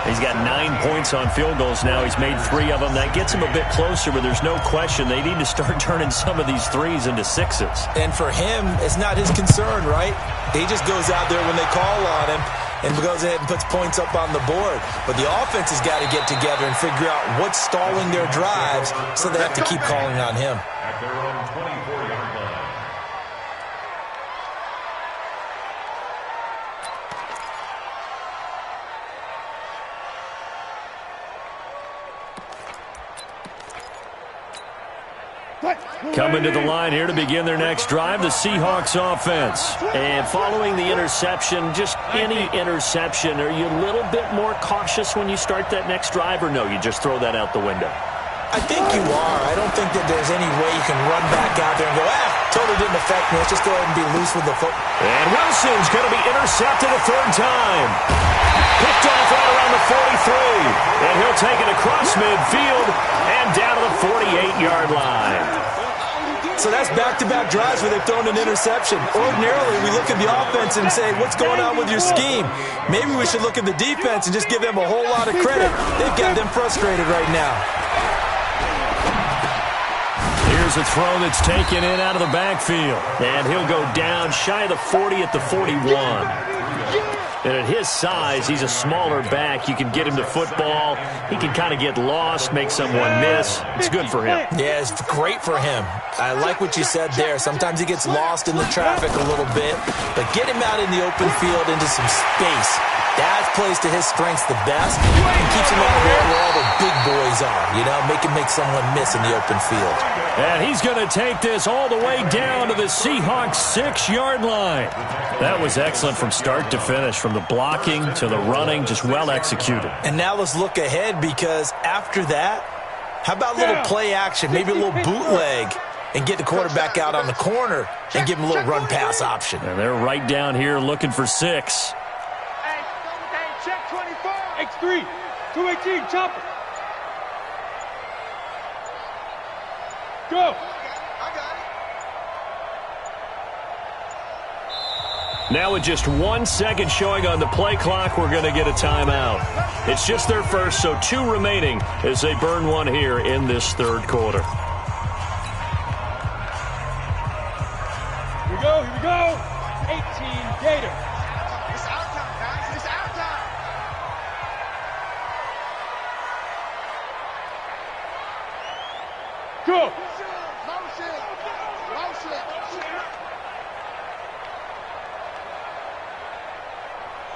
He's got 9 points on field goals now. He's made 3 of them. That gets him a bit closer, but there's no question they need to start turning some of these 3s into 6s. And for him, it's not his concern, right? He just goes out there when they call on him and goes ahead and puts points up on the board. But the offense has got to get together and figure out what's stalling their drives, so they have to keep calling on him. At their own 24-yard line. Coming to the line here to begin their next drive, the Seahawks offense. And following the interception, just any interception, are you a little bit more cautious when you start that next drive, or no, you just throw that out the window? I think you are. I don't think that there's any way you can run back out there and go, totally didn't affect me. Let's just go ahead and be loose with the foot. And Wilson's going to be intercepted a third time. Picked off right around the 43. And he'll take it across midfield and down to the 48-yard line. So that's back-to-back drives where they've thrown an interception. Ordinarily, we look at the offense and say, what's going on with your scheme? Maybe we should look at the defense and just give them a whole lot of credit. They've got them frustrated right now. Here's a throw that's taken in out of the backfield. And he'll go down shy of the 40 at the 41. And at his size, he's a smaller back. You can get him to football. He can kind of get lost, make someone miss. It's good for him. Yeah, it's great for him. I like what you said there. Sometimes he gets lost in the traffic a little bit. But get him out in the open field into some space. That plays to his strengths the best and keeps him out of there where all the big boys are. You know, make someone miss in the open field. And he's going to take this all the way down to the Seahawks 6-yard line. That was excellent from start to finish, from the blocking to the running, just well executed. And now let's look ahead, because after that, how about a little play action, maybe a little bootleg, and get the quarterback out on the corner and give him a little run-pass option. And they're right down here looking for 6. Check 24. X3. 218. Chopper. Go. I got it. Now with just 1 second showing on the play clock, we're going to get a timeout. It's just their first, so 2 remaining as they burn one here in this third quarter. Here we go. Here we go. 18 Gator. It's our time, guys. It's our time. Go. Motion.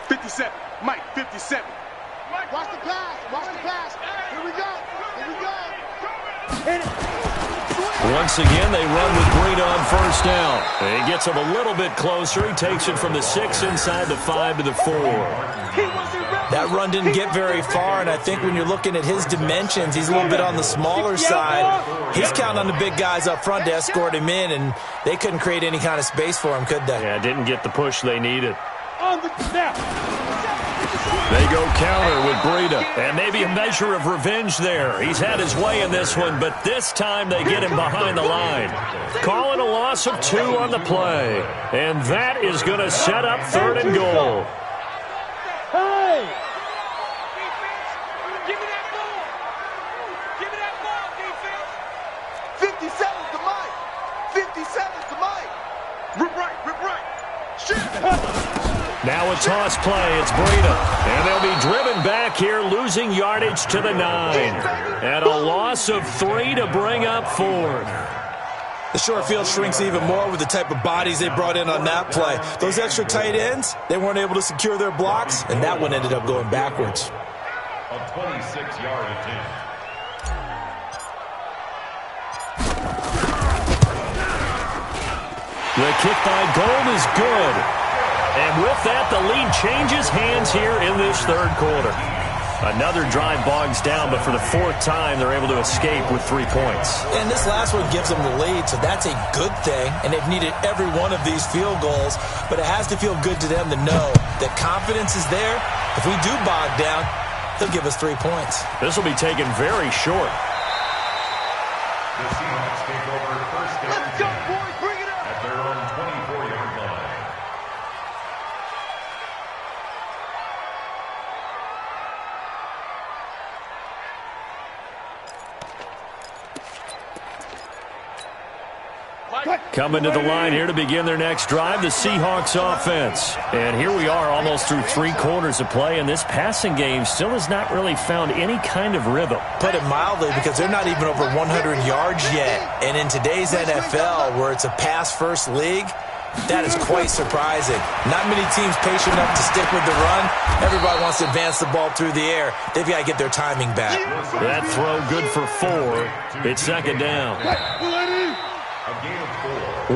57. Mike, 57. Watch the pass. Watch the pass. Here we go. Here we go. Hit it. Once again, they run with Breida on first down. He gets him a little bit closer. He takes it from the 6 inside the 5 to the 4. That run didn't get very far, and I think when you're looking at his dimensions, he's a little bit on the smaller side. He's counting on the big guys up front to escort him in, and they couldn't create any kind of space for him, could they? Yeah, didn't get the push they needed. On the snap. They go counter with Breida, and maybe a measure of revenge there. He's had his way in this one, but this time they get him behind the line. Calling a loss of 2 on the play, and that is going to set up 3rd and goal. Hey! Give me that ball. Give me that ball, defense. 57 to Mike. 57 to Mike. Rip right. Rip right. Shit. Now a toss play. It's Breida. And they'll be driven back here, losing yardage to the 9. And a loss of 3 to bring up 4th. The short field shrinks even more with the type of bodies they brought in on that play. Those extra tight ends, they weren't able to secure their blocks, and that one ended up going backwards. A 26-yard attempt. The kick by Gold is good. And with that, the lead changes hands here in this third quarter. Another drive bogs down, but for the 4th time, they're able to escape with 3 points. And this last one gives them the lead, so that's a good thing. And they've needed every one of these field goals, but it has to feel good to them to know that confidence is there. If we do bog down, they'll give us 3 points. This will be taken very short. The Seahawks take over first down. Let's go, boys. Bring it up. At their own 24-yard line. Coming to the line here to begin their next drive, the Seahawks offense. And here we are almost through 3 quarters of play, and this passing game still has not really found any kind of rhythm. Put it mildly, because they're not even over 100 yards yet. And in today's NFL, where it's a pass-first league, That is quite surprising. Not many teams patient enough to stick with the run. Everybody wants to advance the ball through the air. They've got to get their timing back. That throw good for 4. It's second down.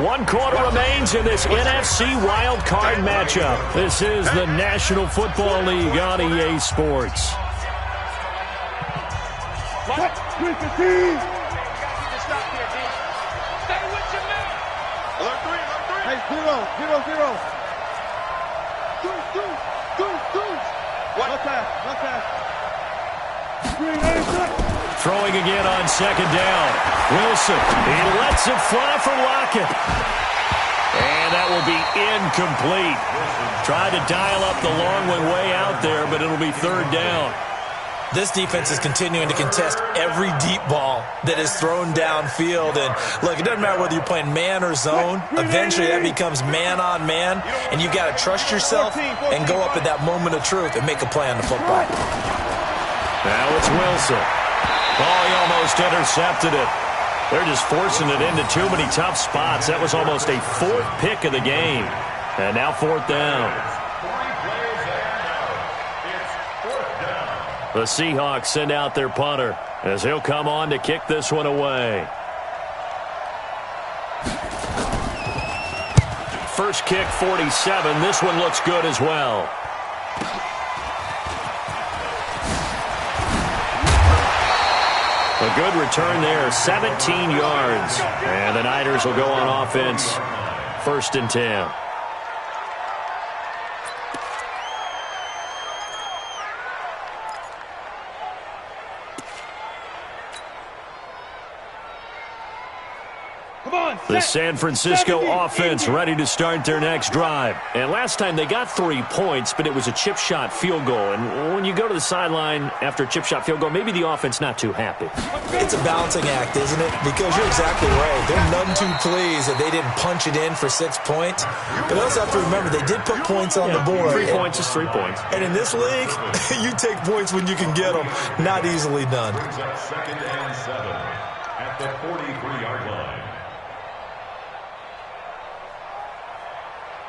One quarter remains in this NFC wild card matchup. This is the National Football League on EA Sports. Hey, 0, 0, 0. One pass. Throwing again on second down. Wilson, he lets it fly for Lockett. And that will be incomplete. Tried to dial up the long one way out there, but it'll be third down. This defense is continuing to contest every deep ball that is thrown downfield. And, look, it doesn't matter whether you're playing man or zone. Eventually that becomes man on man, and you've got to trust yourself and go up at that moment of truth and make a play on the football. Now it's Wilson. Oh, he almost intercepted it. They're just forcing it into too many tough spots. That was almost a 4th pick of the game. And now 4th down. The Seahawks send out their punter as he'll come on to kick this one away. First kick, 47. This one looks good as well. A good return there, 17 yards. And the Niners will go on offense, 1st and 10. The San Francisco offense ready to start their next drive. And last time they got 3 points, but it was a chip shot field goal. And when you go to the sideline after a chip shot field goal, maybe the offense not too happy. It's a balancing act, isn't it? Because you're exactly right. They're none too pleased that they didn't punch it in for 6 points. But they also have to remember they did put points on the board. 3 points is 3 points. And in this league, you take points when you can get them. Not easily done. Second and 7 at the 43-yard line.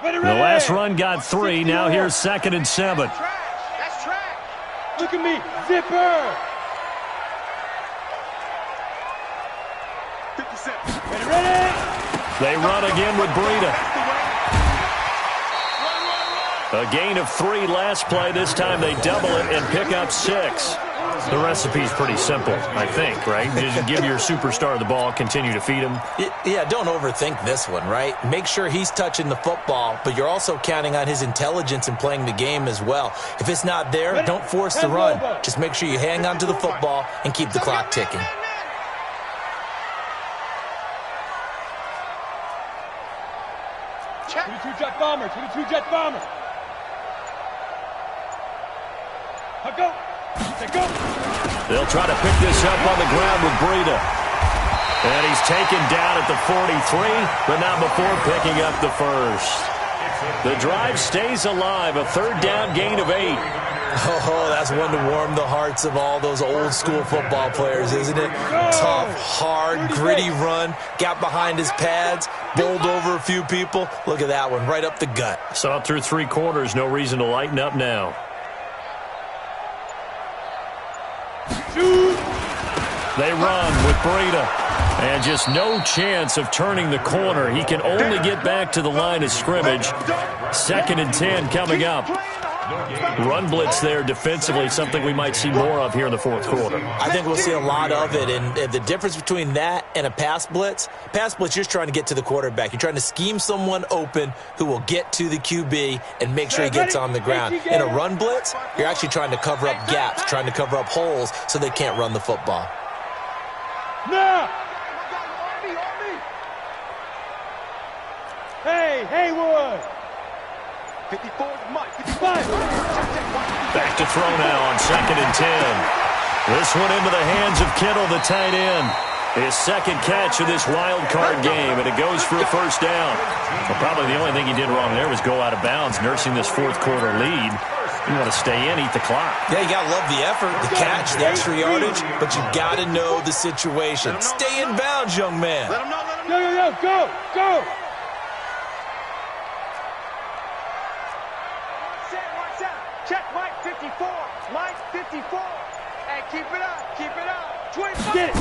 The last run got 3. Now here's 2nd and 7. That's trash. Look at me. Zipper. 57. Ready? They run again with Breida. A gain of 3 last play. This time they double it and pick up 6. The recipe's pretty simple, I think, right? Just give your superstar the ball, continue to feed him. Yeah, don't overthink this one, right? Make sure he's touching the football, but you're also counting on his intelligence in playing the game as well. If it's not there, don't force the run. Just make sure you hang on to the football and keep the clock ticking. Check. 22-jet bomber. 22-jet bomber. I'll go. Go. They'll try to pick this up on the ground with Breida. And he's taken down at the 43, but not before picking up the first. The drive stays alive, a 3rd down gain of 8. Oh, that's one to warm the hearts of all those old school football players, isn't it? Tough, hard, gritty run, got behind his pads, bowled over a few people. Look at that one, right up the gut. Saw through 3 quarters, no reason to lighten up now. They run with Breida. And just no chance of turning the corner. He can only get back to the line of scrimmage. 2nd and 10 coming up. Run blitz there defensively, something we might see more of here in the 4th quarter. I think we'll see a lot of it, and the difference between that and a pass blitz, you're just trying to get to the quarterback. You're trying to scheme someone open who will get to the QB and make sure he gets on the ground. In a run blitz, you're actually trying to cover up gaps, trying to cover up holes so they can't run the football. No! Hey, Haywood! 54, Mike, 55. Back to throw now on 2nd and 10. This one into the hands of Kittle, the tight end. His 2nd catch of this wild card game, and it goes for a 1st down. Well, probably the only thing he did wrong there was go out of bounds, nursing this 4th quarter lead. You want to stay in, eat the clock. Yeah, you got to love the effort, the catch, the extra yardage, but you got to know the situation. Stay in bounds, young man. Go! Mike, 54. Hey, keep it up. Keep it up. 25. Get it.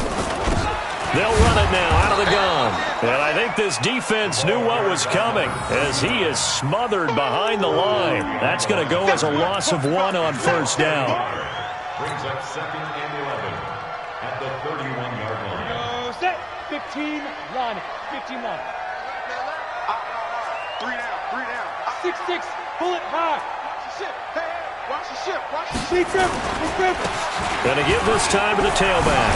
They'll run it now out of the gun. And I think this defense knew what was coming as he is smothered behind the line. That's going to go as a loss of 1 on first down. Brings up 2nd and 11 at the 31-yard line. Set. 15 line. 15 line. 3 down. 6-6. Pull it high. Watch the ship. Be careful. Going to give this time to the tailback.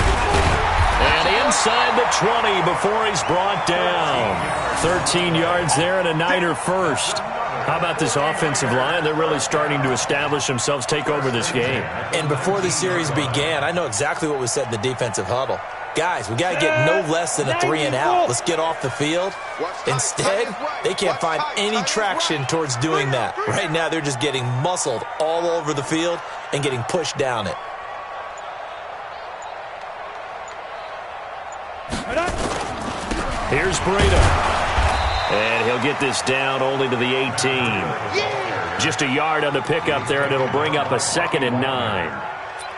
And inside the 20 before he's brought down. 13 yards there and a Niner first. How about this offensive line? They're really starting to establish themselves, take over this game. And before the series began, I know exactly what was said in the defensive huddle. Guys, we got to get no less than a 3 and out. Let's get off the field. Instead, they can't find any traction towards doing that. Right now, they're just getting muscled all over the field and getting pushed down it. Here's Breida. And he'll get this down only to the 18. Just a yard on the pickup there, and it'll bring up a 2nd and 9.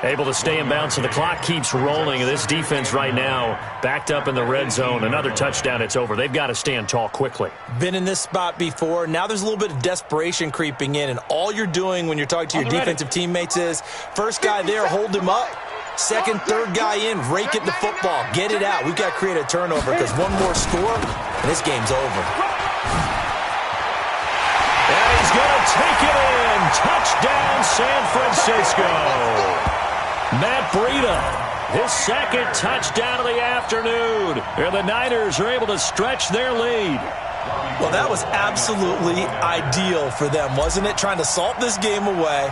Able to stay in bounds, and the clock keeps rolling. And this defense right now backed up in the red zone. Another touchdown, it's over. They've got to stand tall quickly. Been in this spot before. Now there's a little bit of desperation creeping in, and all you're doing when you're talking to your defensive teammates is, first guy there, hold him up. Second, third guy in, rake at the football. Get it out. We've got to create a turnover because one more score, and this game's over. And he's going to take it in. Touchdown, San Francisco. Matt Breida, his 2nd touchdown of the afternoon. And the Niners are able to stretch their lead. Well, that was absolutely ideal for them, wasn't it? Trying to salt this game away.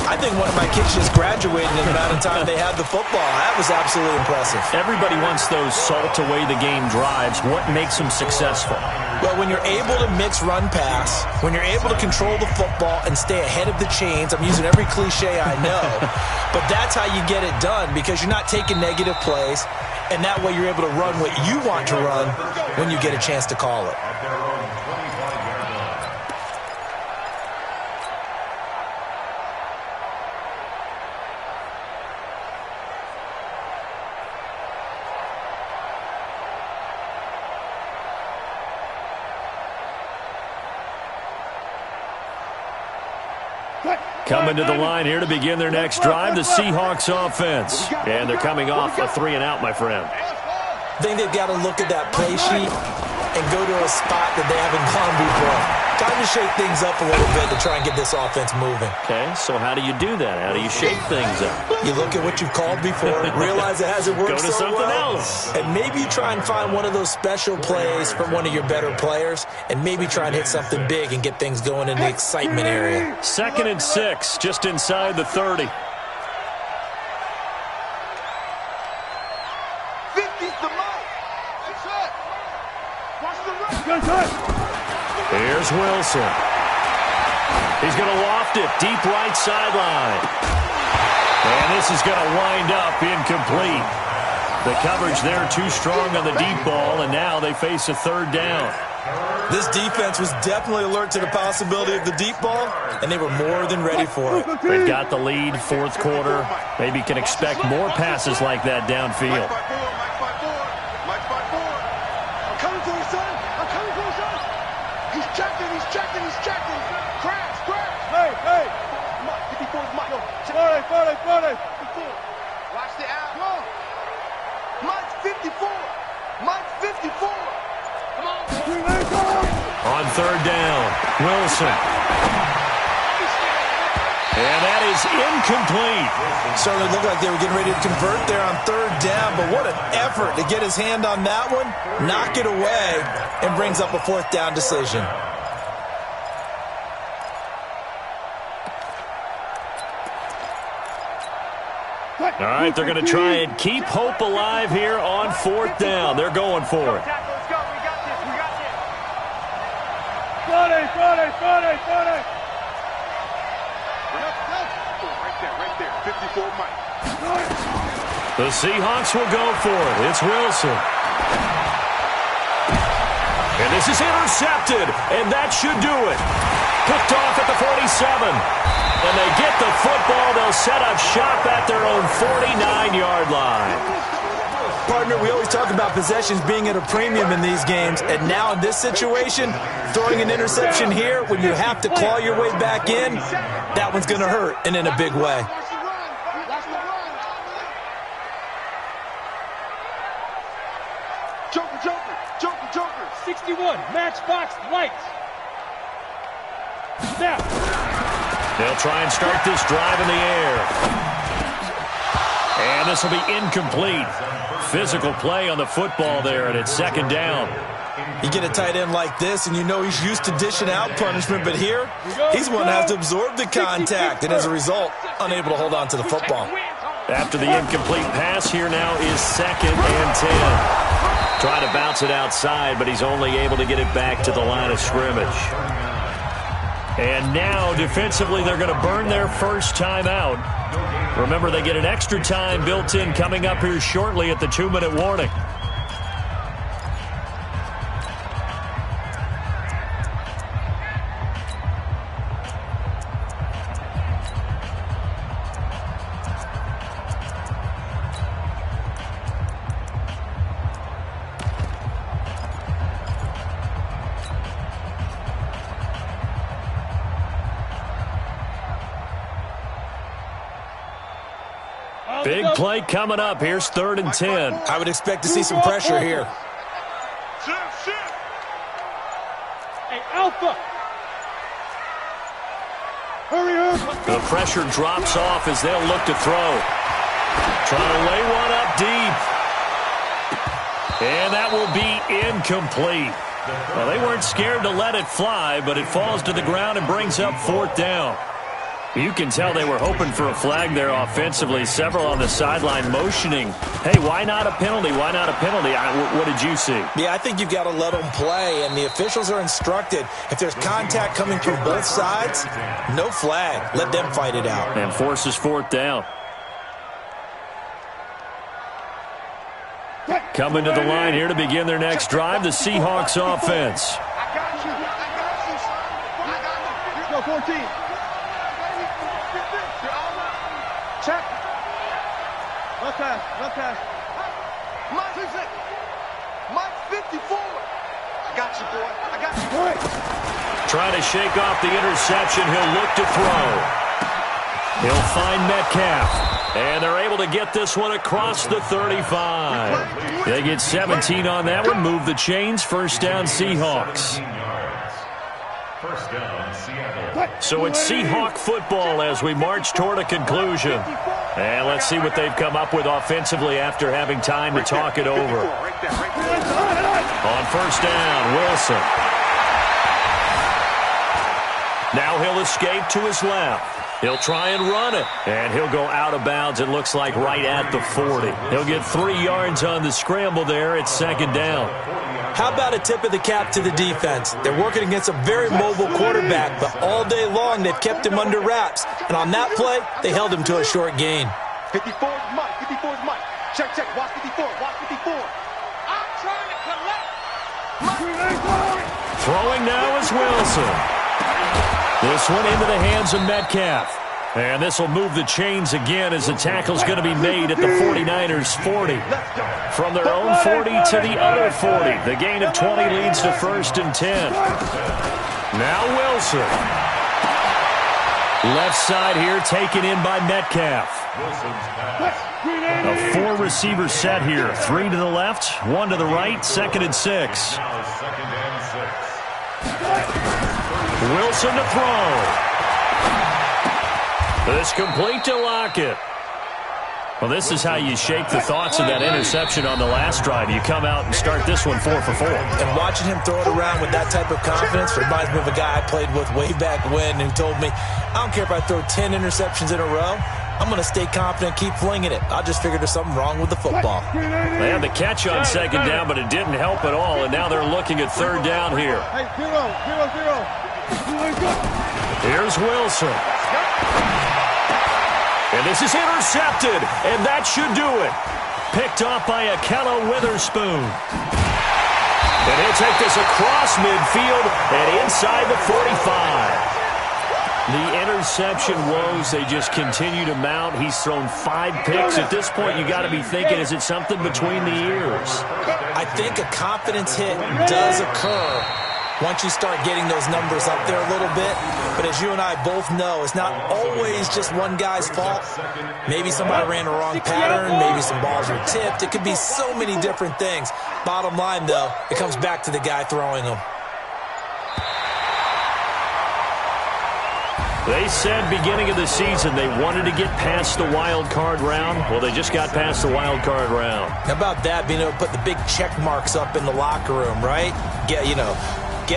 I think one of my kids just graduated in the amount of time they had the football. That was absolutely impressive. Everybody wants those salt away the game drives. What makes them successful? Well, when you're able to mix run-pass, when you're able to control the football and stay ahead of the chains, I'm using every cliche I know, but that's how you get it done because you're not taking negative plays, and that way you're able to run what you want to run when you get a chance to call it. Coming to the line here to begin their next drive, the Seahawks offense. And they're coming off a 3 and out, my friend. I think they've got to look at that play sheet and go to a spot that they haven't gone before. Time to shake things up a little bit to try and get this offense moving. Okay, so how do you do that? How do you shake things up? You look at what you've called before, realize it hasn't worked Go to so something well, else. and maybe you try and find one of those special plays from one of your better players, and maybe try and hit something big and get things going in the excitement area. 2nd and 6, just inside the 30. 50's the mark. That's it. Watch the run. Here's Wilson. He's going to loft it deep right sideline. And this is going to wind up incomplete. The coverage there too strong on the deep ball, and now they face a 3rd down. This defense was definitely alert to the possibility of the deep ball, and they were more than ready for it. They've got the lead, 4th quarter. Maybe can expect more passes like that downfield. Mike 5-4. I'm coming for you, son. I'm coming for you, son. He's checking. Crash. Hey. Mike, 54's Mike. 40. 54. Watch the out. Go. Mike 54. Mike 54. Come on. On 3rd down, Wilson. And that is incomplete. Certainly looked like they were getting ready to convert there on 3rd down, but what an effort to get his hand on that one, knock it away, and brings up a 4th down decision. All right, they're going to try and keep hope alive here on 4th down. They're going for it. Let's go. We got this. 40. Right there. 54 Mike. The Seahawks will go for it. It's Wilson. And this is intercepted, and that should do it. Picked off at the 47. And they get the football. They'll set up shop at their own 49-yard line. Partner, we always talk about possessions being at a premium in these games, and now in this situation, throwing an interception here when you have to claw your way back in, that one's going to hurt, and in a big way. Joker. 61, matchbox lights. Snap. They'll try and start this drive in the air. And this will be incomplete. Physical play on the football there, and it's second down. You get a tight end like this, and you know he's used to dishing out punishment, but here, he's one that has to absorb the contact, and as a result, unable to hold on to the football. After the incomplete pass, here now is second and 10. Trying to bounce it outside, but he's only able to get it back to the line of scrimmage. And now, defensively, they're going to burn their first time out. Remember, they get an extra time built in coming up here shortly at the 2-minute warning. Big play coming up. Here's 3rd and 10. I would expect to see some pressure here. Hey, Alpha. Hurry up. The pressure drops off as they'll look to throw. Trying to lay one up deep. And that will be incomplete. Well, they weren't scared to let it fly, but it falls to the ground and brings up 4th down. You can tell they were hoping for a flag there offensively. Several on the sideline motioning, hey, why not a penalty? Why not a penalty? What did you see? Yeah, I think you've got to let them play, and the officials are instructed. If there's contact coming from both sides, no flag. Let them fight it out. And forces 4th down. Coming to the line here to begin their next drive, the Seahawks offense. I got you, son. Go 14. Check. Left pass. Mike 54. I got you, boy. I got you, boy. Trying to shake off the interception. He'll look to throw. He'll find Metcalf. And they're able to get this one across the 35. They get 17 on that one. Move the chains. First down, Seahawks. First down, Seattle. So it's Seahawk football as we march toward a conclusion. And let's see what they've come up with offensively after having time to talk it over. On first down, Wilson. Now he'll escape to his left. He'll try and run it. And he'll go out of bounds, it looks like, right at the 40. He'll get 3 yards on the scramble there. It's second down. How about a tip of the cap to the defense? They're working against a very mobile quarterback, but all day long they've kept him under wraps. And on that play, they held him to a short gain. 54 is Mike. 54 is Mike. Check. Watch 54. Watch 54. I'm trying to collect. Throwing now is Wilson. This one into the hands of Metcalf. And this will move the chains again as the tackle's going to be made at the 49ers 40. From their own 40 to the other 40. The gain of 20 leads to 1st and 10. Now Wilson. Left side here taken in by Metcalf. A 4-receiver set here. 3 to the left, 1 to the right, 2nd and 6. Wilson to throw. It's complete to Lockett. Well, this is how you shake the thoughts of that interception on the last drive. You come out and start this one 4 for 4. And watching him throw it around with that type of confidence reminds me of a guy I played with way back when who told me, I don't care if I throw 10 interceptions in a row. I'm going to stay confident, keep flinging it. I just figured there's something wrong with the football. They had the catch on second down, but it didn't help at all. And now they're looking at third down here. Hey, 0. Here's Wilson. And this is intercepted, and that should do it. Picked off by Akella Witherspoon. And he'll take this across midfield and inside the 45. The interception woes, they just continue to mount. He's thrown 5 picks. At this point, you got to be thinking, is it something between the ears? I think a confidence hit does occur once you start getting those numbers up there a little bit. But as you and I both know, it's not always just one guy's fault. Maybe somebody ran the wrong pattern. Maybe some balls were tipped. It could be so many different things. Bottom line, though, it comes back to the guy throwing them. They said beginning of the season they wanted to get past the wild card round. Well, they just got past the wild card round. How about that, being able to put the big check marks up in the locker room, right? Get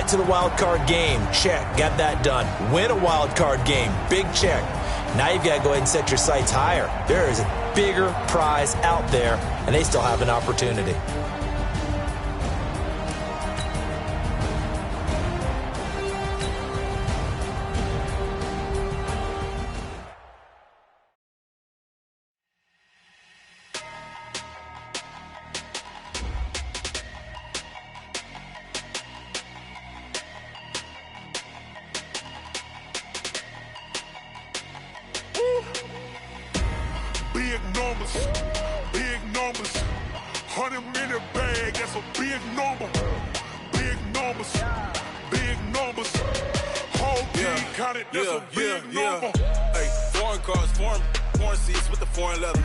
to the wild card game, check, got that done. Win a wild card game, big check. Now you've got to go ahead and set your sights higher. There is a bigger prize out there, and they still have an opportunity. Big numbers, 100-minute bag, that's a big number. Big numbers, whole team counted, that's a big number. Hey, foreign cars, foreign seats with the foreign leather.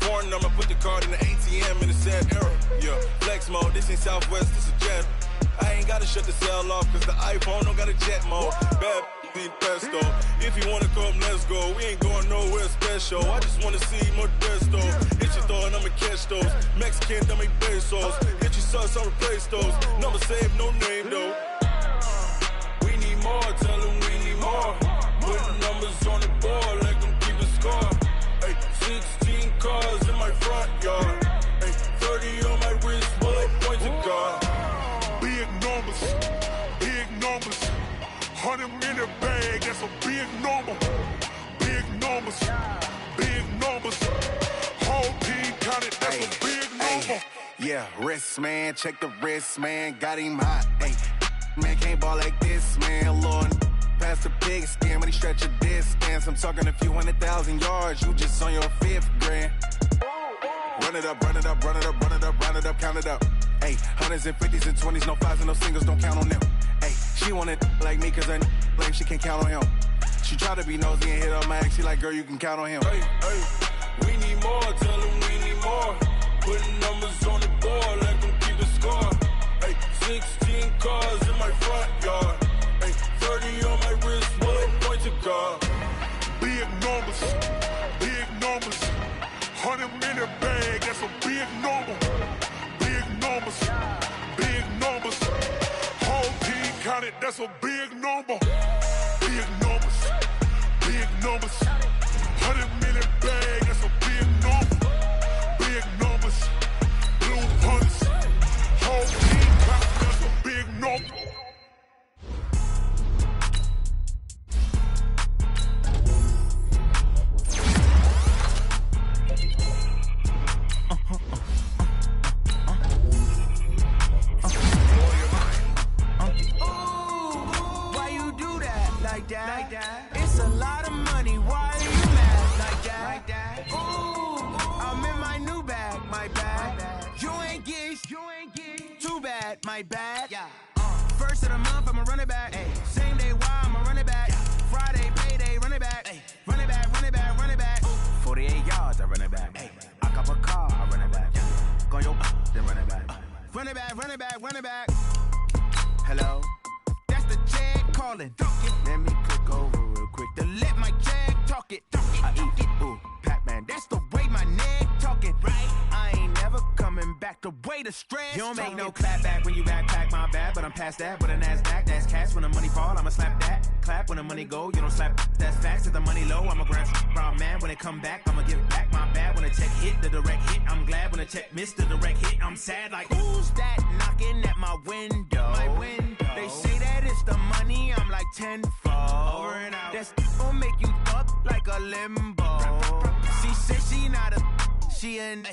Foreign number, put the card in the ATM in the sad era. Yeah, flex mode, this ain't Southwest, this a jet. I ain't gotta shut the cell off, cause the iPhone don't got a jet mode. Bad pesto. If you wanna come, let's go. We ain't going nowhere special. I just wanna see Modesto. Hit your throw and I'ma catch those. Mexican, don't make pesos. Hit your sauce, I'll replace those. Number saved, no name though. We need more, tell them we need more. Put numbers on the board, let them keep a score. Hey, 16 cars in my front yard. Hey, 30 on my wrist, bullet points of God. Big numbers, 100-minute bag, that's a big number. Big numbers, whole team counted, that's a big number. Yeah, wrist man, check the wrist man, got him hot. Hey, man can't ball like this, man. Lord, past the pig skin when he stretch a distance. I'm talking a few 100,000 yards, you just on your 5th grand. Run it up, count it up. Hey, hundreds and 50s and 20s, no 5s and no singles, don't count on them. Hey, she want it like me cause her lame, she can't count on him. She try to be nosy and hit up my ex, she like, girl, you can count on him. Hey, we need more, tell them we need more. Putting numbers on the board, let them keep a score. Hey, 16 cars in my front yard. Hey, 30 on my wrist, bullet points of God. Big numbers, 100-minute bag, that's a big number. Big numbers, whole team counted, that's a big number. Big numbers, 100-minute bag, that's a big number. Big numbers, blue hunters, whole team counted, that's a big number. Like that. It's a lot of money. Why are you mad like that? Ooh, I'm in my new bag, my bad. You ain't geeks, too bad, my bad. Yeah. First of the month, I'ma run it back. Ay. Same day, why I'ma run it back. Friday, payday, run it back. Ay. Run it back. 48 yards, I run it back. Ay. I cop a car, I run it back. Go your then run it back. Run it back. Hello? That's the check calling. Let me click over real quick to let my check talk it. I eat it, ooh, Pac-Man. That's the way my neck talking. Right? I ain't never coming back the way the stress. You don't make no clap back when you backpack, my bad. But I'm past that with a NASDAQ. That's cash when the money fall, I'ma slap that. Clap when the money go, you don't slap. That's facts. If the money low, I'ma grab brown man. When it come back, I'ma give back my bad. When the check hit, the direct hit. I'm glad when the check missed the direct hit. I'm sad like, who's that knocking at my window? My window. They say that it's the money, I'm like tenfold. Over and out. That's gon' make you up like a limbo. She said she not a, she an. Ooh,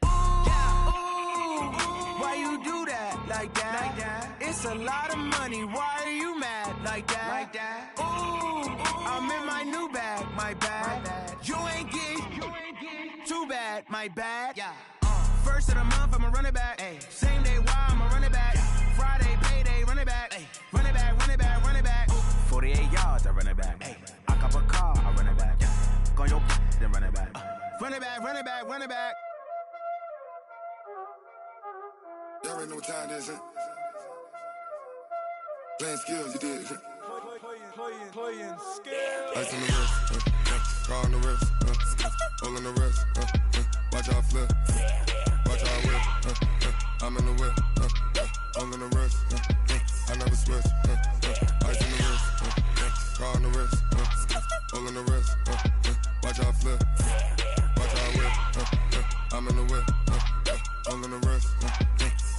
yeah. Ooh, why you do that like that. It's a lot of money, why are you mad like that? Ooh, I'm in my new bag, my bad. You ain't get too bad, my bad. First of the month, I'ma run it back. Same day, why I'ma run it back. Friday, payday, run it back. Run it back, run it back, run it back. 48 yards, I run it back. I cop a car, I run it back. Go your then run it back. Run it back, run it back, run it back. Y'all already know what time it is, huh? Playing skills, you did. Playing skills. Ice on the wrist, car on the wrist, hole in the wrist, watch out flip, watch out whip, I'm in the whip, hole in the wrist, I never switch, ice on the wrist, car on the wrist, hole in the wrist, watch out flip, watch out whip, I'm in the whip, hole in the wrist,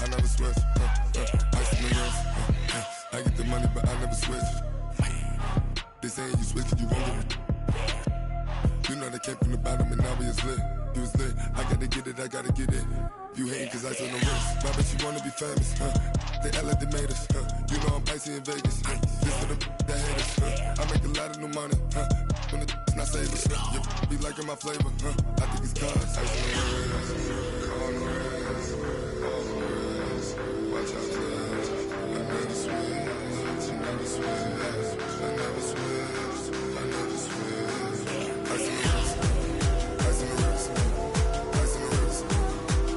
I never switch, ice on the wrist, I get the money but I never switch. They saying you switch, you won't get it. You know they came from the bottom and now we is lit. You was lit, I gotta get it, I gotta get it. You hating cause ice on the wrist. My bitch, you wanna be famous, They act like they made us, You know I'm icy in Vegas, This for the that hate us, I make a lot of new money, When the not savers, You be liking my flavor, I think it's cause ice on the wrist, on the wrist, on the wrist. Watch out, please. I never switch, I never switch. I never switch, I never switch. Ice in the wrist, ice in the wrist, ice in the wrist,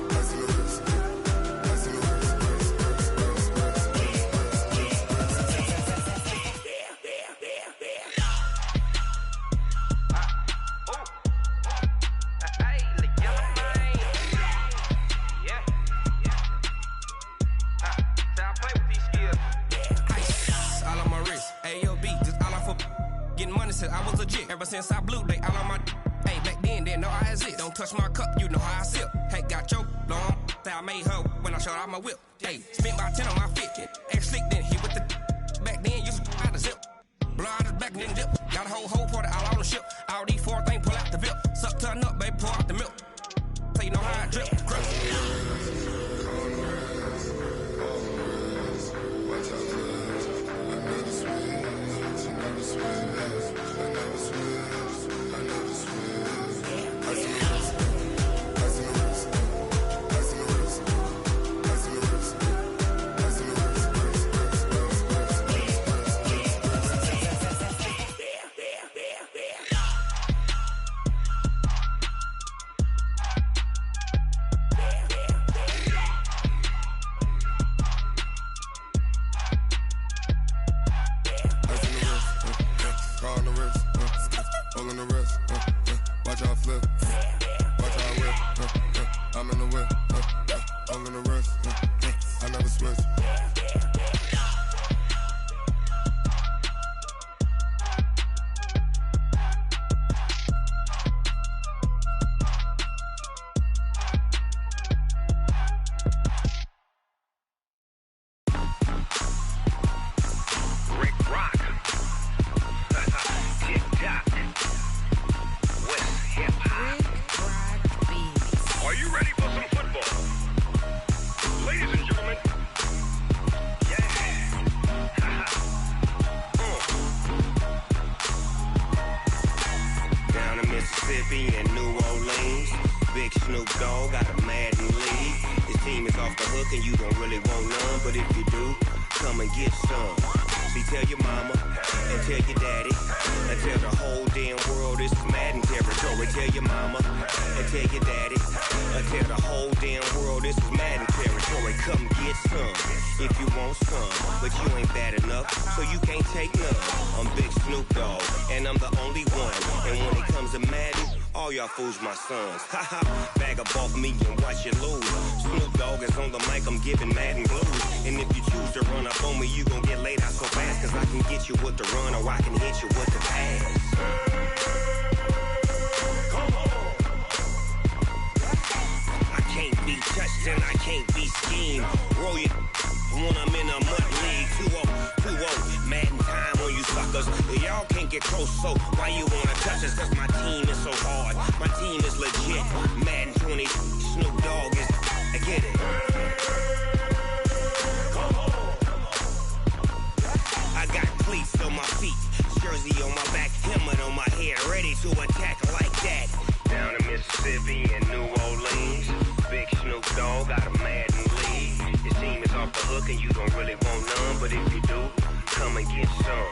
ice in the wrist, ice in the wrist, I was legit. Ever since I blew, they all on my hey, back then, didn't know I exist. Don't touch my cup, you know how I sip. Hey, got your long, I made her when I showed out my whip. Hey, spent about 10 on my fit. Ex-slick, then hit with the back then, used to out the zip. Blow out the back, then dip. Got a whole party all on the ship. All these four things, pull out the VIP. Suck, turn up, baby, pour out the milk. So you know how I drip. Fools my sons. Haha, bag up off me and watch you lose. Snoop Dogg is on the mic, I'm giving Madden blues. And if you choose to run up on me, you gon' get laid out so fast. Cause I can get you with the run or I can hit you with the pass. Come on. I can't be touched and I can't be schemed. Roll you when I'm in a mud league. 2-0, Madden time on you suckers. Y'all can't get close, so why you wanna touch us? Cause my team is so hard. My team is legit. Madden 20, Snoop Dogg is, I get it. jersey on my back, helmet on my head, ready to attack like that. Down in Mississippi and New Orleans, Big Snoop Dogg got a Madden league. His team is off the hook and you don't really want none, but if you do, come and get some.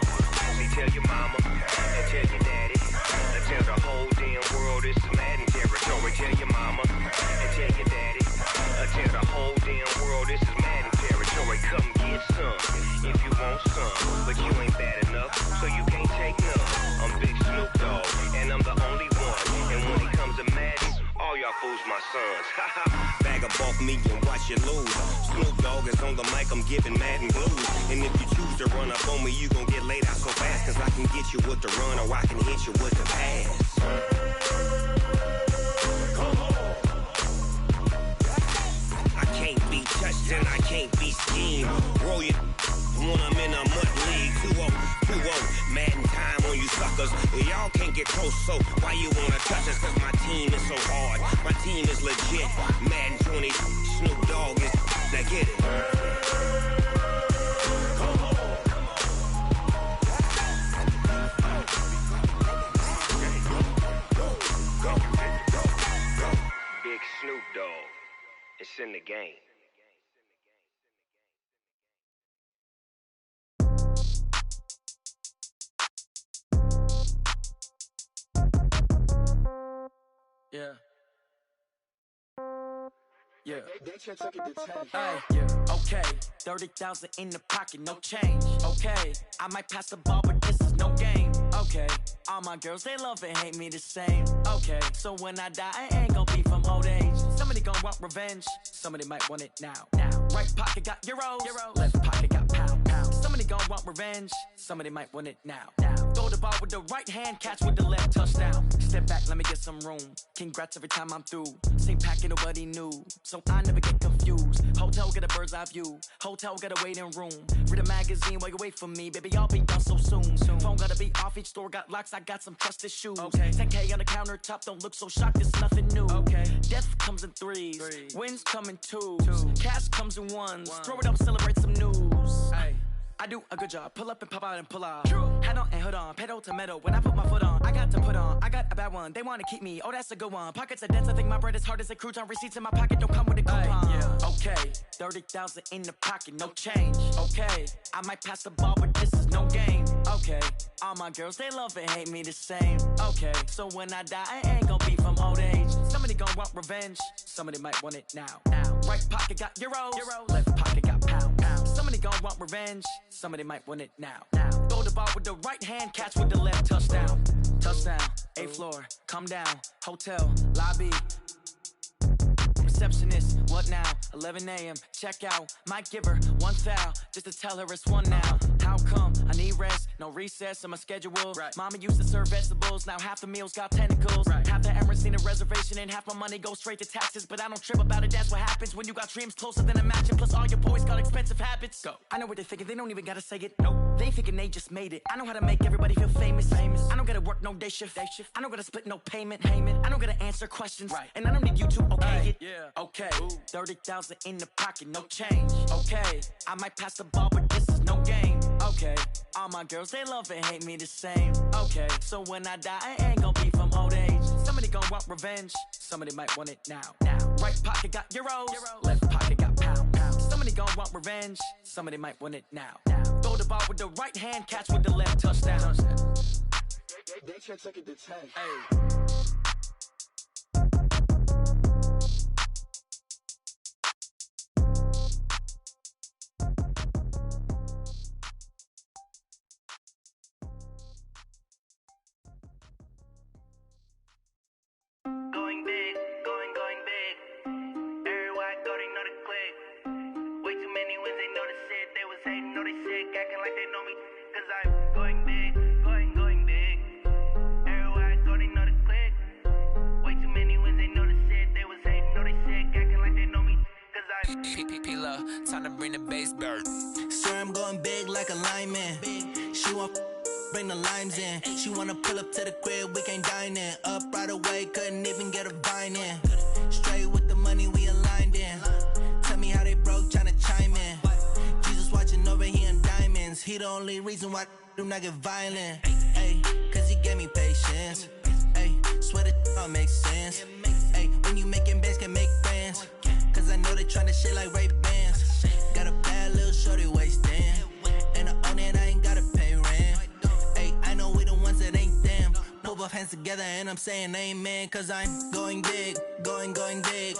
See, tell your mama and tell your daddy, and tell the whole damn world it's Madden territory. Tell your mama and tell your daddy, and tell the whole damn world this is Madden territory. Come get some if you want some, but you ain't bad enough, so you can't take none. I'm Big Snoop Dogg, and I'm the only one. And when it comes to Madden, all y'all fools my sons. Bag up off me and watch you lose. Snoop Dogg is on the mic, I'm giving Madden blues. And if you choose to run up on me, you gon' get laid out so fast. Cause I can get you with the run or I can hit you with the pass. I can't be touched and I can't be schemed. Roll you when I'm in a mud league. 2-0, Madden time on you suckers. Y'all can't get close, so why you wanna touch us? Cause my team is so hard, my team is legit. Madden 20, Snoop Dogg is, now get it. Big Snoop Dogg, it's in the game. Yeah. Yeah. Hey, yeah. Okay. 30,000 in the pocket, no change. Okay. I might pass the ball, but this is no game. Okay. All my girls, they love and hate me the same. Okay. So when I die, I ain't gon' be from old age. Somebody gon' want revenge. Somebody might want it now. Right pocket got euros. Left pocket got pound. Somebody gon' want revenge. Somebody might want it now. Throw the ball with the right hand, catch with the left, touchdown. Step back, let me get some room. Congrats every time I'm through. Same packet, nobody knew, so I never get confused. Hotel get a bird's eye view. Hotel got a waiting room. Read a magazine while you wait for me, baby. I'll be done so soon. Phone gotta be off. Each store got locks. I got some trusted shoes. 10K on the countertop. Don't look so shocked. It's nothing new. Death comes in threes. Wins come in twos. Cash comes in ones. Throw it up, celebrate some news. I do a good job. Pull up and pop out and pull out. Head on and hood on. Pedal to metal. When I put my foot on, I got to put on. I got a bad one. They want to keep me. Oh, that's a good one. Pockets are dense. I think my bread is hard as a crouton. Receipts in my pocket don't come with a coupon. Okay. 30,000 in the pocket. No change. Okay. I might pass the ball, but this is no game. Okay. All my girls, they love and hate me the same. Okay. So when I die, I ain't gon' be from old age. Somebody gon' want revenge. Somebody might want it now. Right pocket got euros. Left pocket got pound. Somebody gon' want revenge. Somebody might want it now. Throw the ball with the right hand, catch with the left, touchdown. Touchdown, 8th floor, come down, hotel, lobby. Receptionist, what now? 11 a.m., check out. Might give her one foul, just to tell her it's one now. How come? I need rest, no recess in my schedule. Mama used to serve vegetables, now half the meals got tentacles. Half the Emirates need a reservation and half my money goes straight to taxes. But I don't trip about it, that's what happens when you got dreams closer than a match. Plus all your boys got expensive habits. Go. I know what they're thinking, they don't even gotta say it. Nope. They thinking they just made it. I know how to make everybody feel famous. I don't gotta work no day shift. I don't gotta split no payment. I don't gotta answer questions. And I don't need you to okay it. Okay, 30,000 in the pocket, no change. Okay, I might pass the ball, but this is no game. Okay, all my girls, they love and hate me the same. Okay, so when I die, I ain't gon' be from old age. Somebody gon' want revenge. Somebody might want it now. Right pocket got euros. Left pocket got pound. Somebody gon' want revenge. Somebody might want it now. Throw the ball with the right hand, catch with the left, touchdown. They check it to 10. Going big, going big. Everywhere I go, they know the click. Way too many wins, they know the shit. They was hating, know they sick, acting like they know me. Cause I'm going big, going big. Everywhere I go, they know the click. Way too many wins, they know the shit. They was hating, know they sick, acting like they know me. Cause I'm P-P-P-Love, time to bring the bass bird. Sir, I'm going big like a lineman. She want bring the limes in. She wanna pull up to the crib, we can't dine in. Up right away, couldn't even get a vine in. Straight with the money we aligned in. Tell me how they broke, tryna chime in. Jesus watching over here in diamonds. He the only reason why do not get violent. gave me patience. Hey, swear that all makes sense. Hey, when you making bands, can make friends. Cause I know they tryna shit like Ray-Bans. Got a bad little shorty wasting. And I own it, I ain't gotta pay rent. Hey, I know we the ones that ain't them. Put both hands together and I'm saying amen. Cause I'm going big, going big.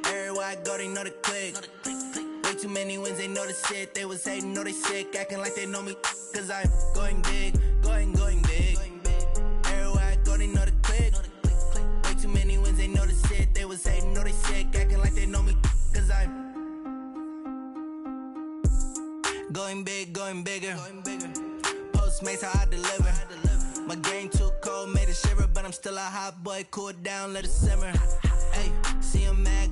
Everywhere I go, they know the click. Way too many wins, they know the shit. They was hating, know they sick, acting like they know me. Cause I'm going big, going big. Everywhere I go, they know the click. Way too many wins, they know the shit. They was hating, know they sick, acting like they know me. Cause I'm going big, going bigger. Postmates how I deliver. My game too cold, made it shiver. But I'm still a hot boy, cool it down, let it simmer. Hey, see him mad,